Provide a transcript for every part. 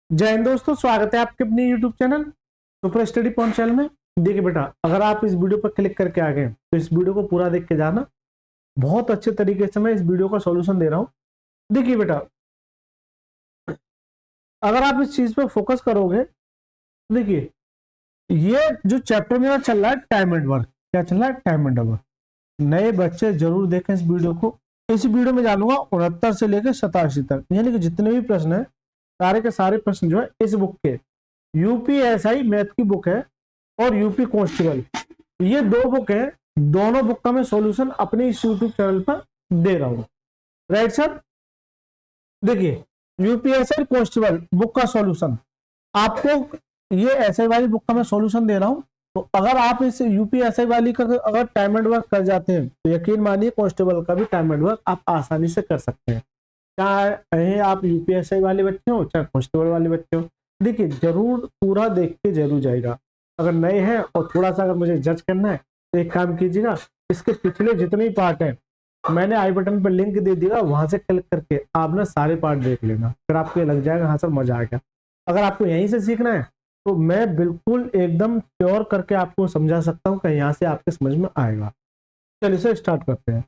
जय हिंद दोस्तों, स्वागत है आपके अपने YouTube channel super study point channel में। देखिए बेटा, अगर आप इस वीडियो पर क्लिक करके आ गए तो इस वीडियो को पूरा देख के जाना। बहुत अच्छे तरीके से मैं इस वीडियो का सॉल्यूशन दे रहा हूं। देखिए बेटा, अगर आप इस चीज पर फोकस करोगे तो देखिए, ये जो चैप्टर मेरा चल रहा है टाइम एंड वर्क, क्या चल रहा है? Time and work. नए बच्चे जरूर देखें इस वीडियो को। इस वीडियो में जानूंगा 69 से लेकर 87 तक, यानी कि जितने भी प्रश्न है, सारे के सारे प्रश्न जो है इस बुक के, यूपीएसआई मैथ की बुक है और यूपी कांस्टेबल, ये दो बुक है। दोनों बुक का मैं सॉल्यूशन अपने इस यूट्यूब चैनल पर दे रहा हूं। Right sir. देखिए, यूपीएसआई कांस्टेबल बुक का सॉल्यूशन आपको, ये एसआई वाली बुक का मैं सॉल्यूशन दे रहा हूं। तो अगर आप इस यूपीएसआई वाली का अगर टाइम एंड वर्क कर जाते हैं तो यकीन मानिए कांस्टेबल का भी टाइम एंड वर्क आप आसानी से कर सकते हैं। चाहे आप यूपीएसआई वाले बच्चे हो, चाहे कांस्टेबल वाले बच्चे हो। देखिए, जरूर पूरा देख के जरूर जाएगा। अगर नए हैं और थोड़ा सा अगर मुझे जज करना है तो एक काम कीजिएगा, इसके पिछले जितने भी पार्ट हैं मैंने आई बटन पर लिंक दे दिया, वहां से क्लिक करके आप ना सारे पार्ट देख लेना, फिर आपको ये लग जाएगा हाँ सर मजा आ गया। अगर आपको यहीं से सीखना है तो मैं बिल्कुल एकदम प्योर करके आपको समझा सकता हूँ कि यहाँ से आपके समझ में आएगा। चलिए सर स्टार्ट करते हैं।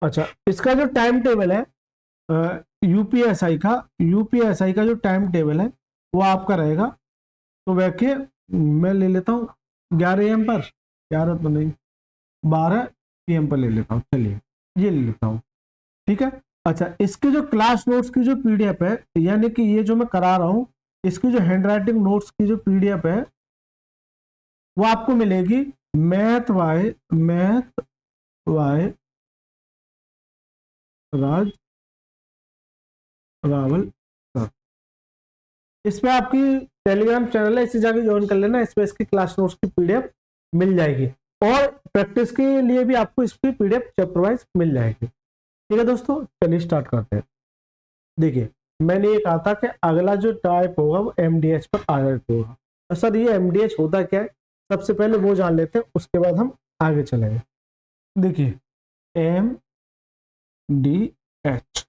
अच्छा, इसका जो टाइम टेबल है यूपीएसआई का जो टाइम टेबल है वो आपका रहेगा। तो वैसे मैं ले लेता हूँ 11 AM पर, 11 तो नहीं, 12 PM पर ले लेता हूँ। चलिए ये ले लेता हूँ, ठीक है। अच्छा, इसके जो क्लास नोट्स की जो पीडीएफ है, यानी कि ये जो मैं करा रहा हूँ, इसकी जो हैंड राइटिंग नोट्स की जो पीडीएफ है वो आपको मिलेगी मैथ वाई राज रावल सर। इस पे आपकी टेलीग्राम चैनल है, इसे जाके ज्वाइन कर लेना। इस पे इसकी क्लास नोट्स की पीडीएफ मिल जाएगी और प्रैक्टिस के लिए भी आपको इसकी पीडीएफ चैप्टर वाइज मिल जाएगी। ठीक है दोस्तों, चलिए स्टार्ट करते हैं। देखिए, मैंने ये कहा था कि अगला जो टाइप होगा वो एमडीएच पर आधारित होगा। तो सर ये एमडीएच होता क्या है, सबसे पहले वो जान लेते हैं, उसके बाद हम आगे चलेंगे। देखिए, एम डी एच,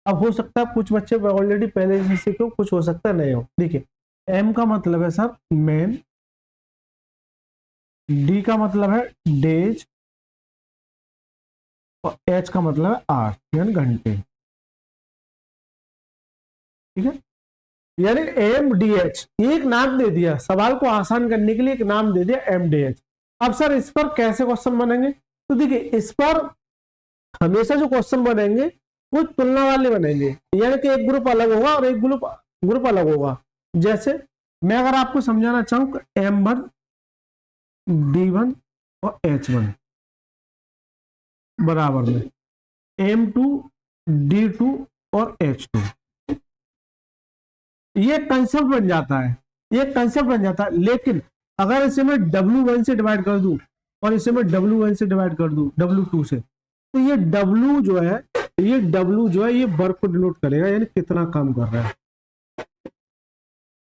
अब हो सकता है कुछ बच्चे ऑलरेडी पहले से सीखे हो, कुछ हो सकता है नहीं हो। देखिए, एम का मतलब है सर मेन, डी का मतलब है डेज और एच का मतलब है आवर यानी घंटे। ठीक है, यानी एम डी एच, एक नाम दे दिया, सवाल को आसान करने के लिए एक नाम दे दिया एम डी एच। अब सर इस पर कैसे क्वेश्चन बनेंगे? तो देखिए, इस पर हमेशा जो क्वेश्चन बनेंगे वो तुलना वाले बनेंगे, यानी कि एक ग्रुप अलग होगा और एक ग्रुप अलग होगा। जैसे मैं अगर आपको समझाना चाहूं M1 D1 और H1 बराबर में M2 D2 और H2, ये कंसेप्ट बन जाता है, ये कंसेप्ट बन जाता है। लेकिन अगर इसे मैं W1 से डिवाइड कर दूं और इसे मैं W1 से डिवाइड कर दूं W2 से, तो ये W जो है, ये वर्क को डिनोट करेगा, यानी कितना काम कर रहा है।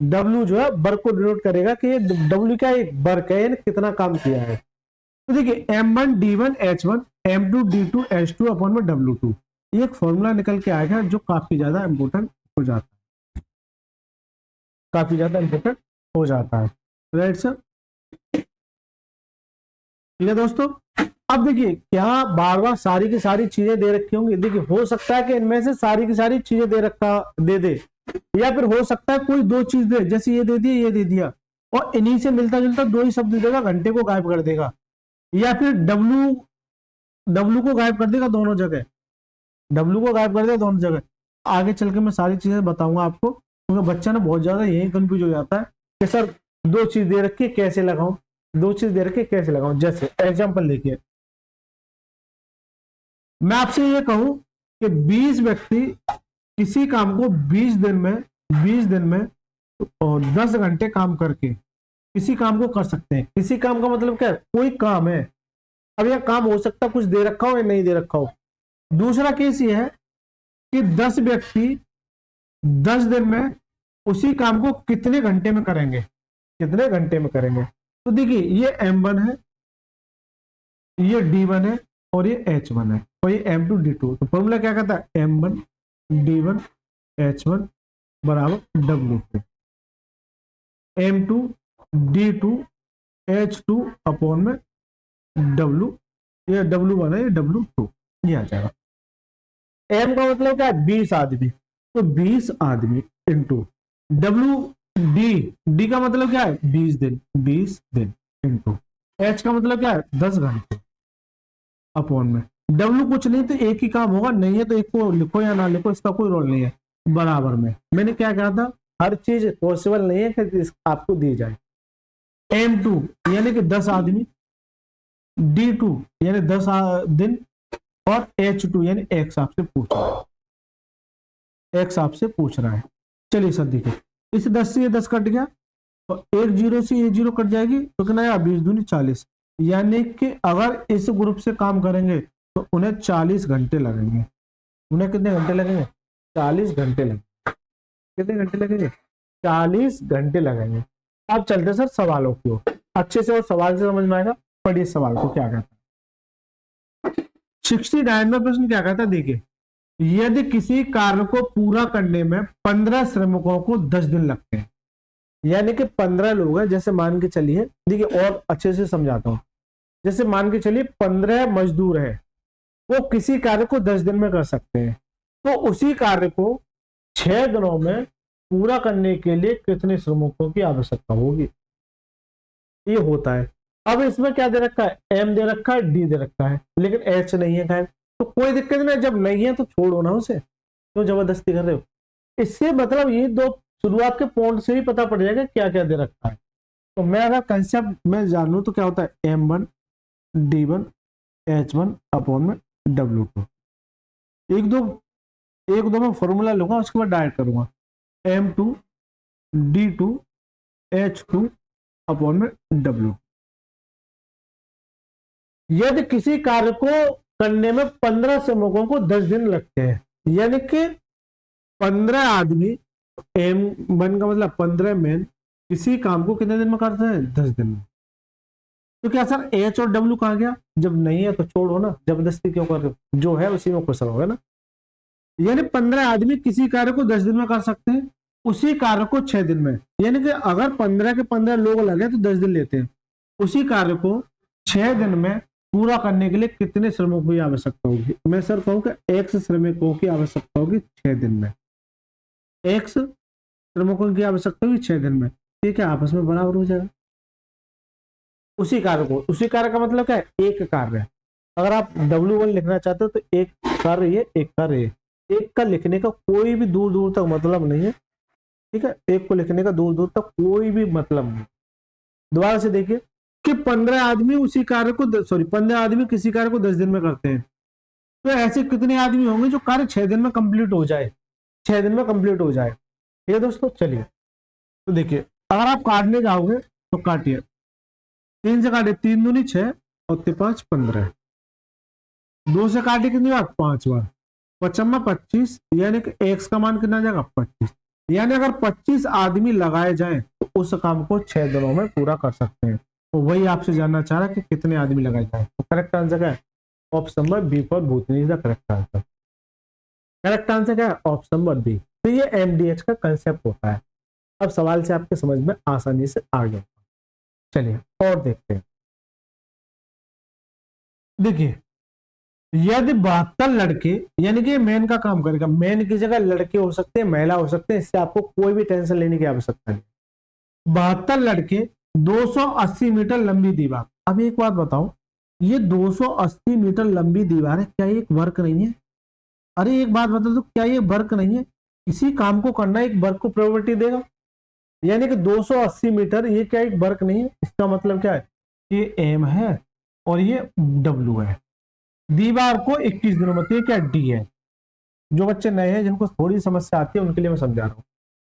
W जो है वर्क को डिनोट करेगा कि ये W क्या एक वर्क है, यानी कितना काम किया है। तो देखिए, M1 D1 H1 M2 D2 H2 upon में W2, ये एक फॉर्मूला निकल के आएगा जो काफी ज्यादा इंपोर्टेंट हो जाता है, काफी ज्यादा इंपोर्टेंट हो जाता है। राइट सर, ठीक है दोस्तों। अब देखिए, क्या बार बार सारी की सारी चीजें दे रखी होंगी? देखिए, हो सकता है कि इनमें से सारी की सारी चीजें दे दे, या फिर हो सकता है कोई दो चीज दे, जैसे ये दे दिया ये दे दिया, और इन्हीं से मिलता जुलता दो ही शब्द देगा, घंटे को गायब कर देगा, या फिर डब्लू डब्लू को गायब कर देगा दोनों जगह, डब्लू को गायब कर देगा दोनों जगह। आगे चल के मैं सारी चीजें बताऊंगा आपको, क्योंकि बच्चा ना बहुत ज्यादा यही कंफ्यूज हो जाता है कि सर दो चीज दे रखी है कैसे लगाऊं, दो चीज दे रखी है कैसे लगाऊं। जैसे एग्जाम्पल देखिए, मैं आपसे ये कहूं कि 20 व्यक्ति किसी काम को 20 दिन में और 10 घंटे काम करके किसी काम को कर सकते हैं। किसी काम का मतलब क्या है? कोई काम है, अब यह काम हो सकता है कुछ दे रखा हो या नहीं दे रखा हो। दूसरा केस ये है कि 10 व्यक्ति 10 दिन में उसी काम को कितने घंटे में करेंगे, कितने घंटे में करेंगे। तो देखिए, ये M1 है, ये D1 है और ये H1 है और ये M2 D2। तो फॉर्मूला क्या कहता है? M1 D1 H1 बराबर W2, M2 D2 H2 upon में W, ये W1 है, ये W2, ये आ जाएगा। M का मतलब क्या है 20 आदमी, तो 20 आदमी इंटू D का मतलब क्या है 20 दिन, 20 दिन इंटू H का मतलब क्या है 10 घंटे अपॉन में W कुछ नहीं तो एक ही काम होगा, नहीं है तो एक को लिखो या ना लिखो, इसका कोई रोल नहीं है, बराबर में मैंने क्या कहा था, हर चीज पॉसिबल नहीं है कि आपको दी जाए। M2 यानी कि 10 आदमी, D2 यानी 10 दिन, और H2 यानी X आपसे पूछ रहा है, X आपसे पूछ रहा है। चलिए सर देखिए, इस 10 से ये 10 कट गया, और एक जीरो से ये जीरो कट जाएगी, तो कितना आया 20 दूनी 40, यानी कि अगर इस ग्रुप से काम करेंगे तो उन्हें 40 घंटे लगेंगे। उन्हें कितने घंटे लगेंगे 40 घंटे लगेंगे। कितने घंटे लगेंगे 40 घंटे लगेंगे। अब चलते सर सवालों की ओर, अच्छे से और सवाल से समझ में आएगा। पढ़िए सवाल को क्या कहता है। 69 में प्रश्न क्या कहता है, देखिए, यदि किसी कार्य को पूरा करने में 15 श्रमिकों को 10 दिन लगते हैं, यानी कि 15 लोग हैं, जैसे मान के चलिए, देखिए और अच्छे से समझाता हूं, जैसे मान के चलिए 15 मजदूर है, वो किसी कार्य को 10 दिन में कर सकते हैं, तो उसी कार्य को 6 दिनों में पूरा करने के लिए कितने श्रमिकों की आवश्यकता होगी, ये होता है। अब इसमें क्या दे रखा है, M दे रखा है, D दे रखा है, लेकिन H नहीं है गायब, तो कोई दिक्कत नहीं, जब नहीं है तो छोड़ो ना उसे, क्यों जबरदस्ती कर रहे हो। इससे मतलब ये दो शुरुआत के पॉइंट से ही पता पड़ जाएगा क्या क्या दे रखा है। तो मैं अगर कंसेप्ट में जानूं तो क्या होता है M1 D1 H1 अपॉन में W2, एक दो मैं फॉर्मूला लूंगा, उसके बाद डायरेक्ट करूंगा, M2 D2 H2 अपॉन में W। यदि किसी कार्य को करने में 15 श्रमिकों को 10 दिन लगते हैं, यानी कि 15 आदमी, M1 का मतलब 15 मैन किसी काम को कितने दिन में करते हैं 10 दिन में, तो क्या सर H और W कहा गया, जब नहीं है तो छोड़ो ना, जबरदस्ती क्यों कर रहे हो, जो है उसी में खुश रहोगे ना। यानी 15 आदमी किसी कार्य को 10 दिन में कर सकते हैं, उसी कार्य को 6 दिन में, यानी कि अगर 15 के 15 लोग लगे तो 10 दिन लेते हैं, उसी कार्य को 6 दिन में पूरा करने के लिए कितने श्रमिकों की आवश्यकता होगी। मैं सर कहूँ कि X श्रमिकों की आवश्यकता होगी 6 दिन में, X श्रमिकों की आवश्यकता होगी 6 दिन में, ठीक है, आपस में बराबर हो जाएगा। उसी कार्य को, उसी कार्य का मतलब क्या है, एक कार्य है। अगर आप W1 लिखना चाहते हो तो एक कार्य ये, एक कार्य ये, एक का लिखने का कोई भी दूर दूर तक मतलब नहीं है, ठीक है, एक को लिखने का दूर दूर तक कोई भी मतलब नहीं। दोबारा से देखिए कि 15 आदमी उसी कार्य को 15 आदमी किसी कार्य को 10 दिन में करते हैं, तो ऐसे कितने आदमी होंगे जो कार्य 6 दिन में कंप्लीट हो जाए, 6 दिन में कंप्लीट हो जाए। ठीक है दोस्तों, चलिए तो देखिए, अगर आप काटने जाओगे तो काटिए, 3 से काटे 3 दूनी 6 और 5 15, 2 से काटे कितनी बार 5 बार, 55 25, यानी कि X का मान कितना जाएगा 25, यानी अगर 25 आदमी लगाए जाएं तो उस काम को 6 दिनों में पूरा कर सकते हैं। तो वही आपसे जानना चाह रहा है कि कितने आदमी लगाए जाए, तो करेक्ट आंसर क्या है, ऑप्शन नंबर बी फॉर भूतनी is the correct answer. Correct answer क्या है, ऑप्शन नंबर बी। तो ये MDH का कंसेप्ट होता है। अब सवाल से आपके समझ में आसानी से आ गया। चलिए और देखते हैं। देखिए, यदि 72 लड़के, यानी कि मैन का काम करेगा, मैन की जगह लड़के हो सकते हैं, महिला हो सकते हैं, इससे आपको कोई भी टेंशन लेने की आवश्यकता नहीं। 72 लड़के 280 मीटर लंबी दीवार। अब एक बात बताओ, ये 280 मीटर लंबी दीवार है, क्या ये एक वर्क नहीं है। अरे एक बात बता दो, क्या ये वर्क नहीं है, इसी काम को करना एक वर्क को प्रायोरिटी देगा, यानी कि 280 मीटर ये क्या एक वर्क नहीं है। इसका मतलब क्या है, ये M है और ये W है, दीवार को 21 दिनों में, क्या D है। जो बच्चे नए हैं जिनको थोड़ी समस्या आती है उनके लिए मैं समझा रहा हूं।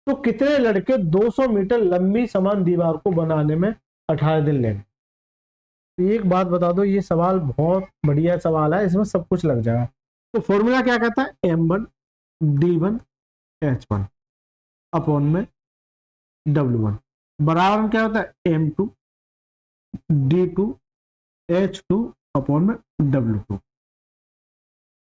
तो कितने लड़के 200 मीटर लंबी समान दीवार को बनाने में 18 दिन लेंगे। एक बात बता दो, ये सवाल बहुत बढ़िया सवाल है, इसमें सब कुछ लग जाएगा। तो फॉर्मूला क्या कहता है, M1 D1 H1 अपॉन में W1 बराबर क्या होता है, M2 D2 H2 अपॉन में W2।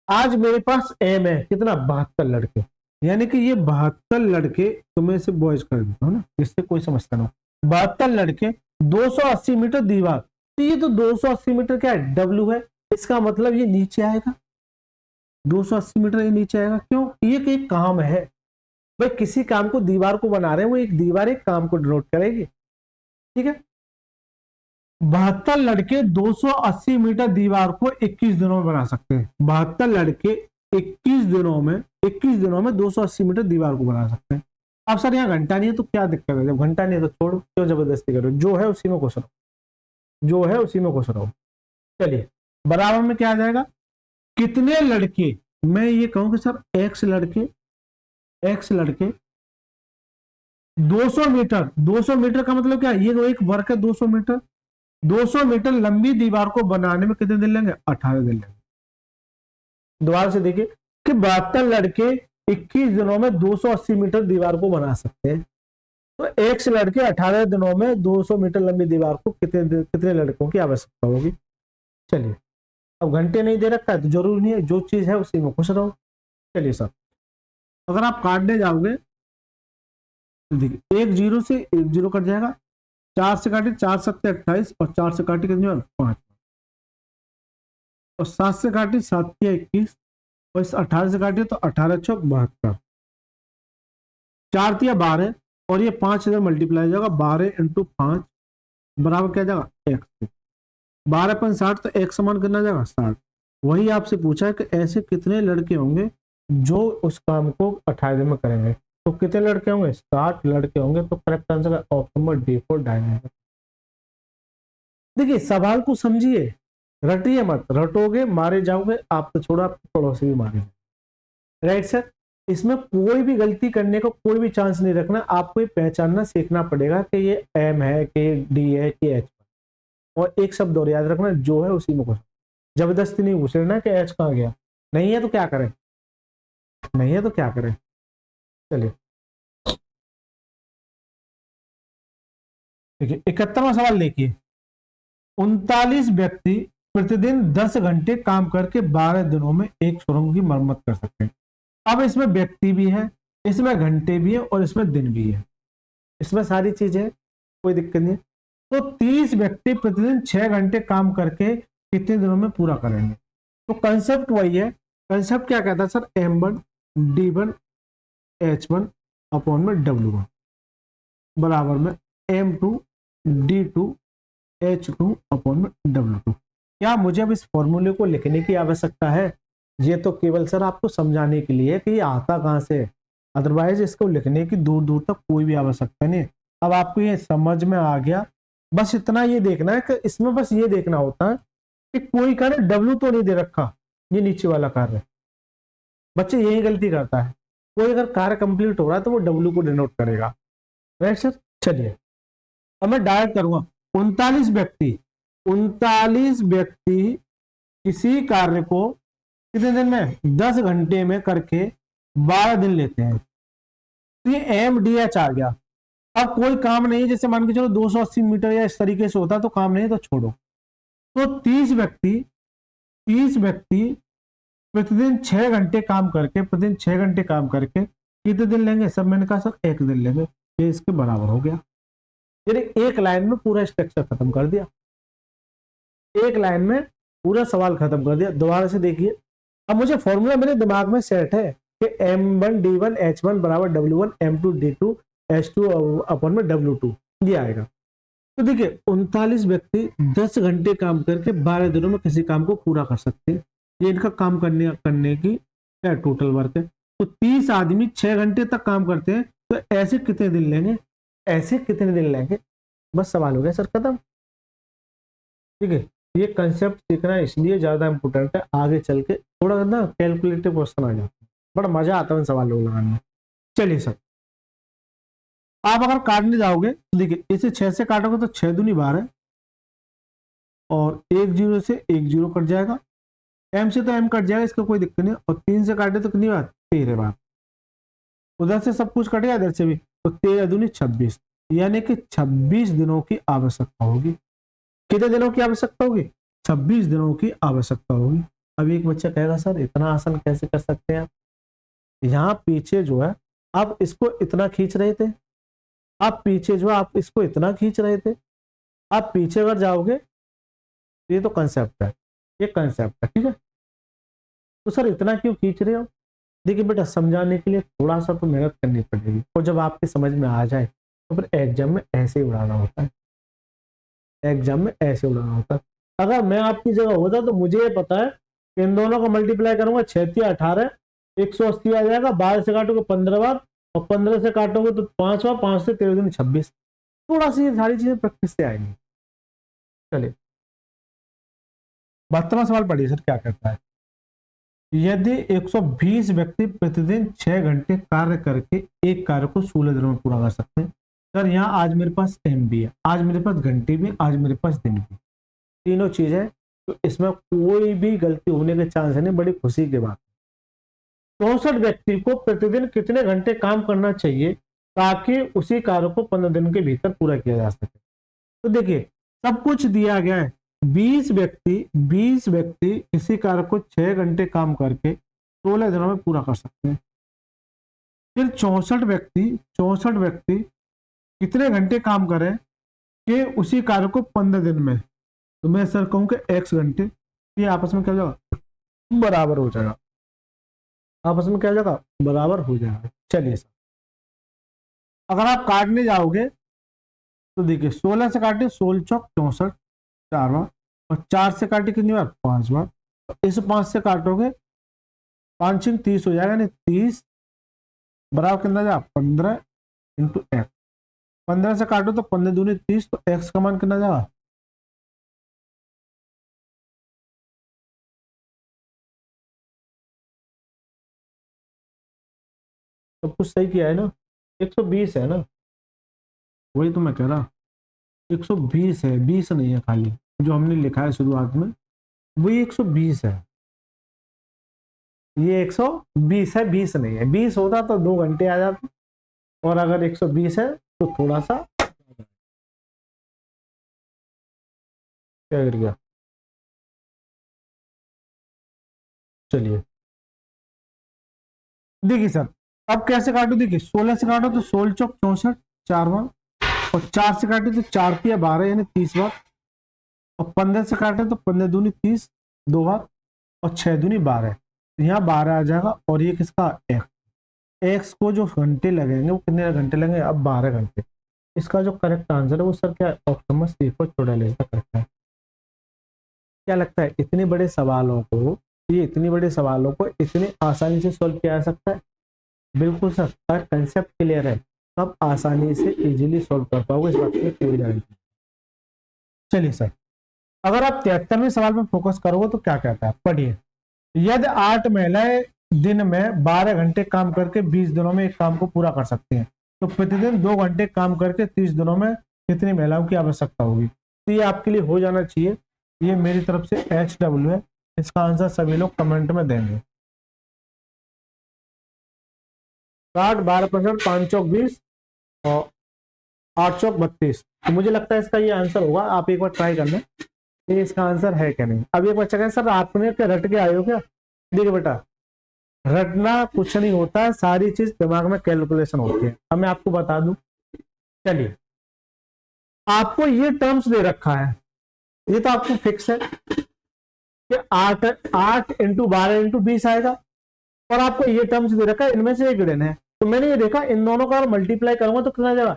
आज मेरे पास M है कितना, 72 लड़के, यानी कि ये 72 लड़के, तो मैं इसे बॉयज कर देता हूँ ना, जिससे कोई समझता ना हो। 72 लड़के 280 मीटर दीवार, तो ये तो 280 मीटर क्या है, डब्ल्यू है, इसका मतलब ये नीचे आएगा, 280 मीटर ये नीचे आएगा। क्यों? ये एक काम है भाई, किसी काम को दीवार को बना रहे हैं, वो एक दीवार एक काम को डिनोट करेगी, ठीक है। 72 लड़के 280 मीटर दीवार को 21 दिनों में बना सकते हैं। 72 लड़के 21 दिनों में 280 मीटर दीवार को बना सकते हैं। अब सर यहाँ घंटा नहीं है तो क्या दिक्कत है? जब घंटा नहीं है तो छोड़ो, क्यों जबरदस्ती करो, जो है उसी में खुश रहो, जो है उसी में खुश रहो। चलिए, बराबर में क्या आ जाएगा, कितने लड़के, मैं ये कहूं कि सर एक्स लड़के 200 मीटर, 200 मीटर का मतलब क्या है, ये एक वर्क है 200 मीटर, 200 मीटर लंबी दीवार को बनाने में कितने दिन लेंगे, 18 दिन लेंगे। दोबारा से देखिए कि 72 लड़के 21 दिनों में 280 मीटर दीवार को बना सकते हैं, तो एक लड़के 18 दिनों में 200 मीटर लंबी दीवार को कितने लड़कों की आवश्यकता होगी। चलिए, अब घंटे नहीं दे रखा है तो जरूरी नहीं है, जो चीज है उसी में खुश रहो। चलिए सर, अगर आप काटने जाओगे, देखिए एक जीरो से एक जीरो कट जाएगा, 4 से काटे 4 सत्ते 28, और 4 से काटे कितने 5, और 7 से काटे 7 या 21, और इस 18 से काटे तो 18 चौक 72, 4 तिया 12, और ये 5 इधर मल्टीप्लाई हो जाएगा, 12 इंटू 5 बराबर क्या जाएगा, x। 12 तो एक समान करना जाएगा 60। वही आपसे पूछा है कि ऐसे कितने लड़के होंगे जो उस काम को 18 दिन में करेंगे, तो कितने लड़के होंगे, 60 लड़के होंगे। तो करेक्ट आंसर है option number D for dynamic. देखिए सवाल को समझिए, रटिए मत, रटोगे मारे जाओगे, आप तो छोड़ा, आपके पड़ोसी भी मारे जाओगे। राइट सर, इसमें कोई भी गलती करने का कोई भी चांस नहीं रखना, आपको ये पहचानना सीखना पड़ेगा कि ये एम है कि डी है कि एच, और एक शब्द और याद रखना, जो है उसी में घुस, जबरदस्ती नहीं घुस लेना कि एच कहाँ गया, नहीं है तो क्या करें, नहीं है तो क्या करें। चलिए देखिए 71वां सवाल देखिए, 39 व्यक्ति प्रतिदिन 10 घंटे काम करके 12 दिनों में एक सुरंग की मरम्मत कर सकते हैं। अब इसमें व्यक्ति भी है, इसमें घंटे भी है, और इसमें दिन भी है, इसमें सारी चीजें, कोई दिक्कत नहीं है। तो 30 व्यक्ति प्रतिदिन 6 घंटे काम करके कितने दिनों में पूरा करेंगे। तो कंसेप्ट वही है, कंसेप्ट क्या कहता है sir, M1 D1 H1 upon में W1 बराबर में M2 D2 H2 अपॉन में W2। क्या मुझे अब इस फॉर्मूले को लिखने की आवश्यकता है? ये तो केवल सर आपको समझाने के लिए कि ये आता कहां से है, अदरवाइज इसको लिखने की दूर दूर तक कोई भी आवश्यकता नहीं। अब आपको ये समझ में आ गया, बस इतना ये देखना है कि इसमें बस ये देखना होता है कि कोई कार्य डब्ल्यू तो नहीं दे रखा, ये नीचे वाला कार्य, बच्चे यही गलती करता है, कोई अगर कार्य कंप्लीट हो रहा है तो वो डब्ल्यू को डिनोट करेगा। राइट सर, चलिए अब मैं डायरेक्ट करूंगा, 39 व्यक्ति किसी कार्य को कितने दिन में, 10 घंटे में करके 12 दिन लेते हैं, तो ये एम डी एच आ गया। अब कोई काम नहीं, जैसे मान के चलो 280 मीटर या इस तरीके से होता तो काम नहीं, तो छोड़ो। तो 30 व्यक्ति प्रतिदिन 6 घंटे काम करके, प्रतिदिन 6 घंटे काम करके कितने दिन लेंगे, सब मैंने कहा सर 1 दिन लेंगे, ये इसके बराबर हो गया। यानी एक लाइन में पूरा स्ट्रक्चर खत्म कर दिया, एक लाइन में पूरा सवाल खत्म कर दिया। दोबारा से देखिए, अब मुझे फॉर्मूला मेरे दिमाग में सेट है कि M1 D1 H1 बराबर W1 M2 D2 H2 upon में W2, ये आएगा। तो देखिए 39 व्यक्ति 10 घंटे काम करके 12 दिनों में किसी काम को पूरा कर सकते हैं, ये इनका काम करने की क्या टोटल वर्क है। तो 30 आदमी 6 घंटे तक काम करते हैं, तो ऐसे कितने दिन लेंगे, ऐसे कितने दिन लेंगे, बस सवाल हो गया सर खत्म। ठीक है, ये कंसेप्ट सीखना इसलिए ज्यादा इंपॉर्टेंट है, आगे चल के थोड़ा ना कैलकुलेटिव क्वेश्चन आ जाता है, बड़ा मजा आता है उन सवालों को लगाने में। चलिए सर, आप अगर काटने जाओगे तो देखिए इसे 6 से काटोगे तो 6 दूनी 12, और 1 जीरो से 1 जीरो कट जाएगा, M से तो M कट जाएगा, इसका कोई दिक्कत नहीं, और 3 से काटे तो कितनी बात, 13 बार, उधर से सब कुछ कटेगा इधर से भी, तो 13 दूनी 26, यानी कि 26 दिनों की आवश्यकता होगी। कितने दिनों की आवश्यकता होगी, 26 दिनों की आवश्यकता होगी। अब एक बच्चा कहेगा सर इतना आसान कैसे कर सकते हैं आप, यहाँ पीछे जो है आप इसको इतना खींच रहे थे, आप पीछे जो है आप इसको इतना खींच रहे थे, आप पीछे अगर जाओगे ये तो कंसेप्ट है, ये कंसेप्ट है, ठीक है। तो सर इतना क्यों खींच रहे हो? देखिए बेटा, समझाने के लिए थोड़ा सा तो मेहनत करनी पड़ेगी, और जब आपके समझ में आ जाए तो फिर एग्जाम में ऐसे ही उड़ाना होता है, एग्जाम में ऐसे उड़ाना होता है। अगर मैं आपकी जगह होता तो मुझे ये पता है कि इन दोनों को मल्टीप्लाई करूंगा, 6×18 180 आ जाएगा, 12 से काटोगे 15 बार, और 15 से काटोगे तो 5 बार, 5 से 13 दूनी 26। थोड़ा सी ये सारी चीजें प्रैक्टिस से आएंगी। चलिए 72वां सवाल पढ़िए सर, क्या कहता है। यदि 120 व्यक्ति प्रतिदिन 6 घंटे कार्य करके एक कार्य को 16 दिनों में पूरा कर सकते हैं। सर यहाँ आज मेरे पास एम भी है, आज मेरे पास घंटे भी, आज मेरे पास दिन भी, तीनों चीज है, तो इसमें कोई भी गलती होने के चांस है नहीं। बड़ी खुशी की बात, 64 व्यक्ति को प्रतिदिन कितने घंटे काम करना चाहिए ताकि उसी कार्य को 15 दिन के भीतर पूरा किया जा सके। तो देखिए सब कुछ दिया गया है। 20 व्यक्ति किसी कार्य को 6 घंटे काम करके 16 दिनों में पूरा कर सकते हैं। फिर 64 व्यक्ति कितने घंटे काम करें कि उसी कार्य को 15 दिन में, तो मैं सर कहूं कि x घंटे, ये आपस में क्या हो जाएगा, बराबर हो जाएगा, आपस में क्या हो जाएगा, बराबर हो जाएगा। चलिए सर, अगर आप काटने जाओगे तो देखिए 16 से काटे 16 चौक 64, 4 बार, और 4 से काटे कितनी बार, 5 बार। तो इस 5 से काटोगे 5 30 हो जाएगा, नहीं 30 बराबर कितना जाएगा, 15 इंटू एक्स। 15 से काटो तो 15 दूनी 30, तो एक्स का मान कितना जाएगा, सब कुछ सही किया है ना, 120 है ना, वही तो मैं कह रहा, 120 है, 20 नहीं है, खाली जो हमने लिखा है शुरुआत में वही 120 है, ये 120 है, 20 नहीं है। 20 होता तो 2 घंटे आ जाते, और अगर 120 है तो थोड़ा सा क्या कर गया। चलिए देखिए सर, अब कैसे काटो, देखिए 16 से काटो तो 16 चौक 64, 4 बार, और 4 से काटे तो 4 तिया 12 यानी 30 बार, और 15 से काटे तो 15 दूनी 30 2 बार, और 6 दूनी 12, तो यहाँ 12 आ जाएगा, और ये किसका, एक्स। एक्स को जो घंटे लगेंगे वो कितने घंटे लगेंगे, अब 12 घंटे। इसका जो करेक्ट आंसर है वो सर क्या है, ऑप्शन में सी को छोटा ले करेक्ट है। क्या लगता है इतने बड़े सवालों को, ये इतने बड़े सवालों को इतनी आसानी से सॉल्व किया जा सकता है? बिल्कुल सर, अगर कंसेप्ट क्लियर है तो आप आसानी से इजीली सॉल्व कर पाओगे, इस बात की पूरी गारंटी। चलिए सर, अगर आप 73वें सवाल में फोकस करोगे तो क्या कहता है, पढ़िए। यदि 8 महिलाएं दिन में 12 घंटे काम करके 20 दिनों में एक काम को पूरा कर सकती हैं, तो प्रतिदिन 2 घंटे काम करके 30 दिनों में कितनी महिलाओं की आवश्यकता होगी। तो ये आपके लिए हो जाना चाहिए, ये मेरी तरफ से HW है, इसका आंसर सभी लोग कमेंट में देंगे। 60 12 65 5 चौक 20 और 8 चौक 32, तो मुझे लगता है इसका ये आंसर होगा। आप एक बार ट्राई करना ये इसका आंसर है क्या नहीं। अब एक बच्चा कहे सर आपने क्या रट के आए हो क्या? देखिए बेटा, रटना कुछ नहीं होता है, सारी चीज दिमाग में कैलकुलेशन होती है। अब मैं आपको बता दूं, चलिए आपको ये टर्म्स दे रखा है, ये तो आपको फिक्स है कि 8 इंटू 12 इंटू 20 आएगा, और आपको ये टर्म्स दे रखा है, इनमें से एक गिवन है। तो मैंने ये देखा इन दोनों का मल्टीप्लाई करूंगा तो कितना जाएगा,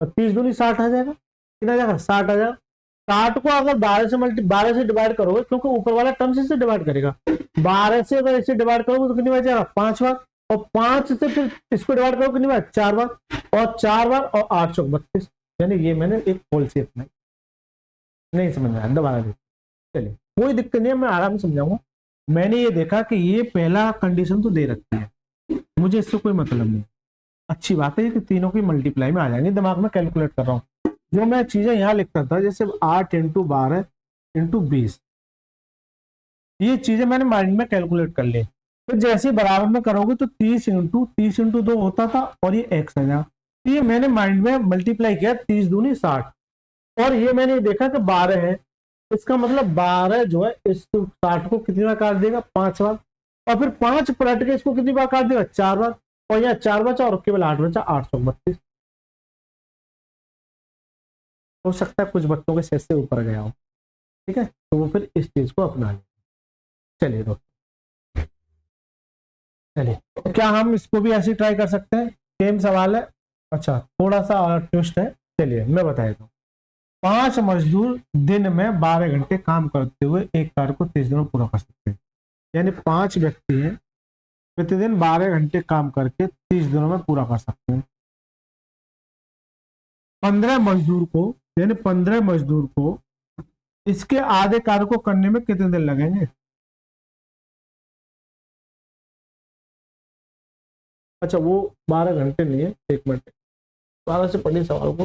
30 दूनी 60 आ जाएगा, कितना जाएगा 60 आ जाएगा। 60 को अगर 12 से डिवाइड करोगे, क्योंकि ऊपर वाला टर्म से डिवाइड करेगा, 12 से अगर इसे डिवाइड करोगे तो कितनी बार जाएगा, 5 बार, और 5 से फिर इसको डिवाइड करोगे कितनी बार, 4 बार, और 4 बार और 8 चौक 32, यानी ये मैंने एक पॉलिसी अपनाई। नहीं समझ में आया, दोबारा देखिए। चलिए कोई दिक्कत नहीं है, मैं आराम से समझाऊंगा। मैंने ये देखा कि ये पहला कंडीशन तो दे रखी है, मुझे इससे कोई मतलब नहीं। अच्छी बात है कि तीनों की मल्टीप्लाई में आ जाएंगे, दिमाग में कैलकुलेट कर रहा हूँ। जो मैं चीजें यहाँ लिखता था, जैसे 8 इंटू 12 इंटू 20, ये चीजें मैंने माइंड में कैलकुलेट कर ली। तो जैसे बराबर में करोगे तो 30 इंटू 2 होता था, और ये एक्स है। तो ये मैंने माइंड में मल्टीप्लाई किया, 30 दूनी 60, और ये मैंने देखा कि 12 है, इसका मतलब 12 जो है इस 60 को कितनी बार काट देगा, 5 बार, और फिर 5 पलट के इसको कितनी बार काट देगा, 4 बार, और यहाँ 4 बचा और केवल 8 बचा, 832। हो सकता है कुछ बच्चों के सेट से ऊपर गया हो, ठीक है, तो वो फिर इस चीज को अपना ले। चलिए दोस्तों, चलिए तो क्या हम इसको भी ऐसे ट्राई कर सकते हैं, सेम सवाल है, अच्छा थोड़ा सा और ट्विस्ट है, चलिए मैं बता देता हूँ। 5 मजदूर दिन में 12 घंटे काम करते हुए एक कार्य को 30 दिनों में पूरा कर सकते हैं। यानी 5 व्यक्ति हैं, प्रतिदिन 12 घंटे काम करके 30 दिनों में पूरा कर सकते हैं। 15 मजदूर को, यानी 15 मजदूर को इसके आधे कार्य को करने में कितने दिन लगेंगे। अच्छा वो 12 घंटे नहीं है, 1 मिनट, 12 से पढ़िए सवाल को,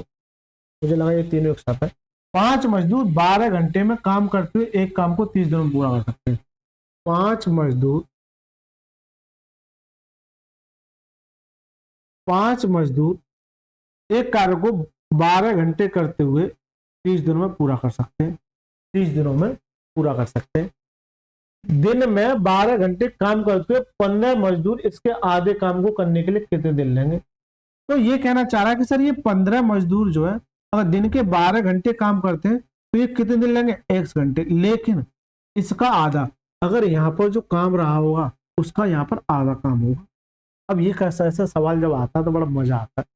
मुझे लगा ये तीनों एक साथ है। 5 मजदूर 12 घंटे में काम करते हुए एक काम को 30 दिनों में पूरा कर सकते हैं। 5 मजदूर 5 मजदूर एक कार्य को 12 घंटे करते हुए 30 दिनों में पूरा कर सकते हैं, 30 दिनों में पूरा कर सकते हैं। दिन में 12 घंटे काम करते हुए 15 मजदूर इसके आधे काम को करने के लिए कितने दिन लेंगे। तो ये कहना चाह रहा है कि सर ये 15 मजदूर जो है अगर दिन के 12 घंटे काम करते हैं तो ये कितने दिन लेंगे, 1 घंटे, लेकिन इसका आधा, अगर यहाँ पर जो काम रहा होगा उसका यहाँ पर आधा काम होगा। अब ये कैसा ऐसा सवाल जब आता है तो बड़ा मजा आता है।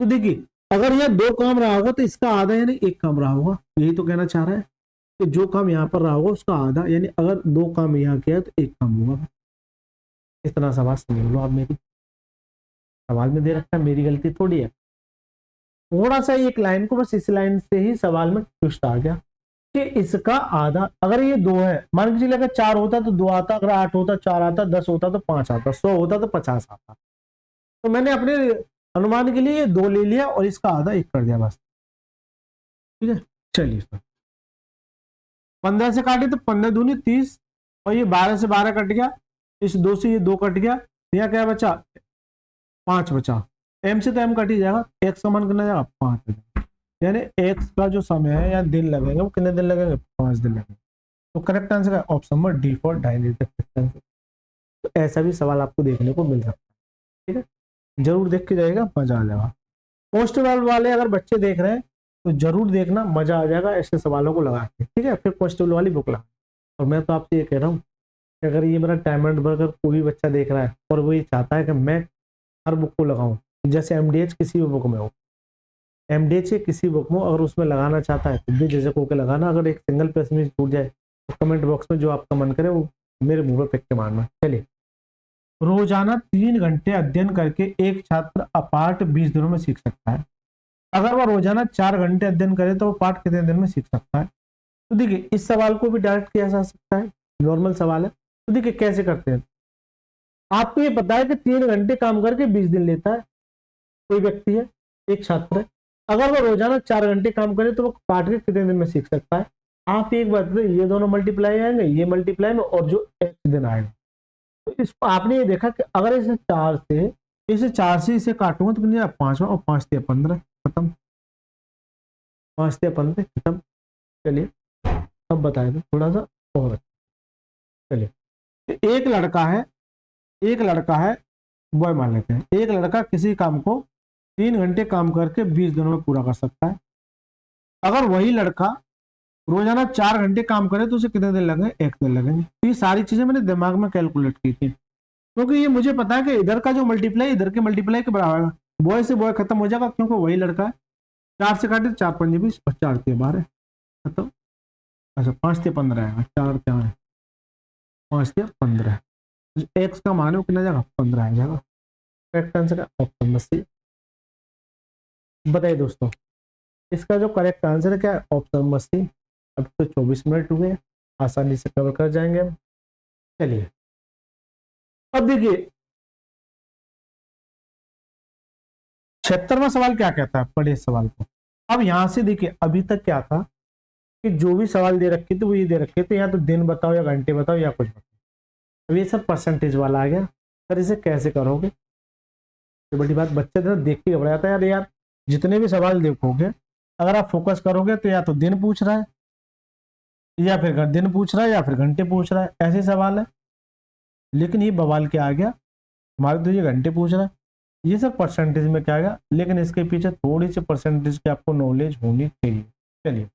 तो देखिए अगर यहाँ 2 काम रहा होगा तो इसका आधा यानी 1 काम रहा होगा, यही तो कहना चाह रहा है कि जो काम यहाँ पर रहा होगा उसका आधा, यानी अगर 2 काम यहाँ किया तो 1 काम होगा। इतना सवाल समझ लो आप, मेरी सवाल में दे रखा है, मेरी गलती थोड़ी है। थोड़ा सा एक लाइन को, बस इस लाइन से ही सवाल में ट्विस्ट आ गया कि इसका आधा, अगर ये 2 है, मान के चलिए अगर 4 होता तो 2 आता, अगर 8 होता 4 आता, 10 होता तो 5 आता, 100 होता तो 50 आता। तो मैंने अपने अनुमान के लिए 2 ले लिया और इसका आधा 1 कर दिया बस, ठीक है। चलिए 15 से काटे तो 15 दूनी 30, और ये 12 से 12 कट गया, इस 2 से ये 2 कट गया, यहाँ क्या बचा, 5 बचा, m से तो m कट ही जाएगा, x का मान कितना जाएगा, 5, यानी x का जो समय है या दिन लगेंगे वो कितने दिन लगेंगे, 5 दिन लगेंगे। तो करेक्ट आंसर है option number D for dialysis. तो ऐसा भी सवाल आपको देखने को मिल सकता है, ठीक है, जरूर देख के जाएगा, मजा आ जाएगा। पोस्ट वाले अगर बच्चे देख रहे हैं तो जरूर देखना, मजा आ जाएगा ऐसे सवालों को लगा के, ठीक है। फिर कॉन्स्टेबल वाली बुक लगा, और मैं तो आपसे ये कह रहा हूँ कि अगर ये मेरा टाइम एंड वर्क कोई बच्चा देख रहा है और वो ये चाहता है कि मैं हर बुक को लगाऊं, जैसे एमडीएच किसी भी बुक में हो, एमडीएच किसी बुक में अगर उसमें लगाना चाहता है तो बेझिझक होकर लगाना, अगर एक सिंगल पेज में छूट जाए तो कमेंट बॉक्स में जो आपका मन करे वो मेरे मुंह पे फेंक के मारना। चलिए, रोजाना 3 घंटे अध्ययन करके एक छात्र अपाठ 20 दिनों में सीख सकता है। अगर वह रोजाना 4 घंटे अध्ययन करे तो वो पाठ कितने दिन में सीख सकता है। तो देखिए इस सवाल को भी डायरेक्ट किया जा सकता है, नॉर्मल सवाल है। तो देखिए कैसे करते हैं, आपको ये पता है कि 3 घंटे काम करके 20 दिन लेता है, कोई व्यक्ति है, एक छात्र है, अगर वो रोजाना 4 घंटे काम करे तो वो पाठ के कितने दिन में सीख सकता है। आप एक बात बताइए, ये दोनों मल्टीप्लाई आएंगे, ये मल्टीप्लाई में, और जो एक दिन आएगा, तो इसको आपने ये देखा कि अगर इसे 4 से इसे काटूंगा तो कितने, 5, और 5 से 15 खत्म, 5 से 15 खत्म। चलिए अब बताए दो थोड़ा सा और अच्छा। चलिए, तो एक लड़का है बॉय मान लेते हैं, एक लड़का किसी काम को 3 घंटे काम करके 20 दिनों में पूरा कर सकता है। अगर वही लड़का रोजाना 4 घंटे काम करे तो उसे कितने दिन लगेंगे, 1 दिन लगेंगे। तो ये सारी चीजें मैंने दिमाग में कैलकुलेट की थी, क्योंकि ये मुझे पता है कि इधर का जो मल्टीप्लाई इधर के मल्टीप्लाई के बराबर है, बॉय से बॉय खत्म हो जाएगा क्योंकि वही लड़का है। 4 से काटे 4 पंजे 20 और 4 से 12 खत्म। अच्छा 5 से 15 आएगा, 4 4 5 से 15, एक्स का मान कितना जाएगा, 15 आ जाएगा। करेक्ट आंसर है ऑप्शन नंबर सी। बताइए दोस्तों, इसका जो करेक्ट आंसर है क्या है, ऑप्शन नंबर सी। अब तो 24 मिनट हुए, आसानी से कवर कर जाएंगे हम। चलिए अब देखिए 76वां सवाल क्या कहता है, पढ़िए सवाल को। अब यहां से देखिए अभी तक क्या था कि जो भी सवाल दे रखे थे वो ये दे रखे थे, या तो दिन बताओ या घंटे बताओ या कुछ बताओ। अब ये सब परसेंटेज वाला आ गया, सर इसे कैसे करोगे। तो बड़ी बात, बच्चे तो देख के घबरा जाता है, यार यार जितने भी सवाल देखोगे अगर आप फोकस करोगे तो या तो दिन पूछ रहा है, या फिर दिन पूछ रहा है, या फिर घंटे पूछ रहा है, ऐसे सवाल है। लेकिन ये बवाल क्या आ गया, हमारे तो ये घंटे पूछ रहा है, ये सब परसेंटेज में क्या आएगा, लेकिन इसके पीछे थोड़ी सी परसेंटेज की आपको नॉलेज होनी चाहिए। चलिए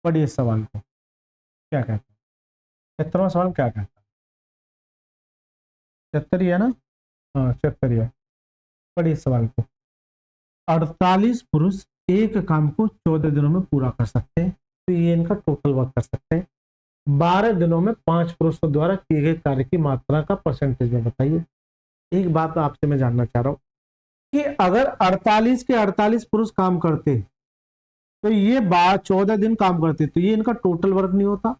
पढ़िए इस सवाल को, क्या कहता है 73वां सवाल क्या कहता है, 73 ही है ना, हाँ 73 ही है। पढ़िए इस सवाल को, 48 पुरुष एक काम को 14 दिनों में पूरा कर सकते हैं, तो ये इनका टोटल वर्क कर सकते हैं। 12 दिनों में 5 पुरुषों द्वारा किए गए कार्य की मात्रा का परसेंटेज में बताइए। एक बात आपसे मैं जानना चाह रहा हूं कि अगर 48 के 48 पुरुष काम करते तो ये 14 दिन काम करते, तो ये इनका टोटल वर्क नहीं होता।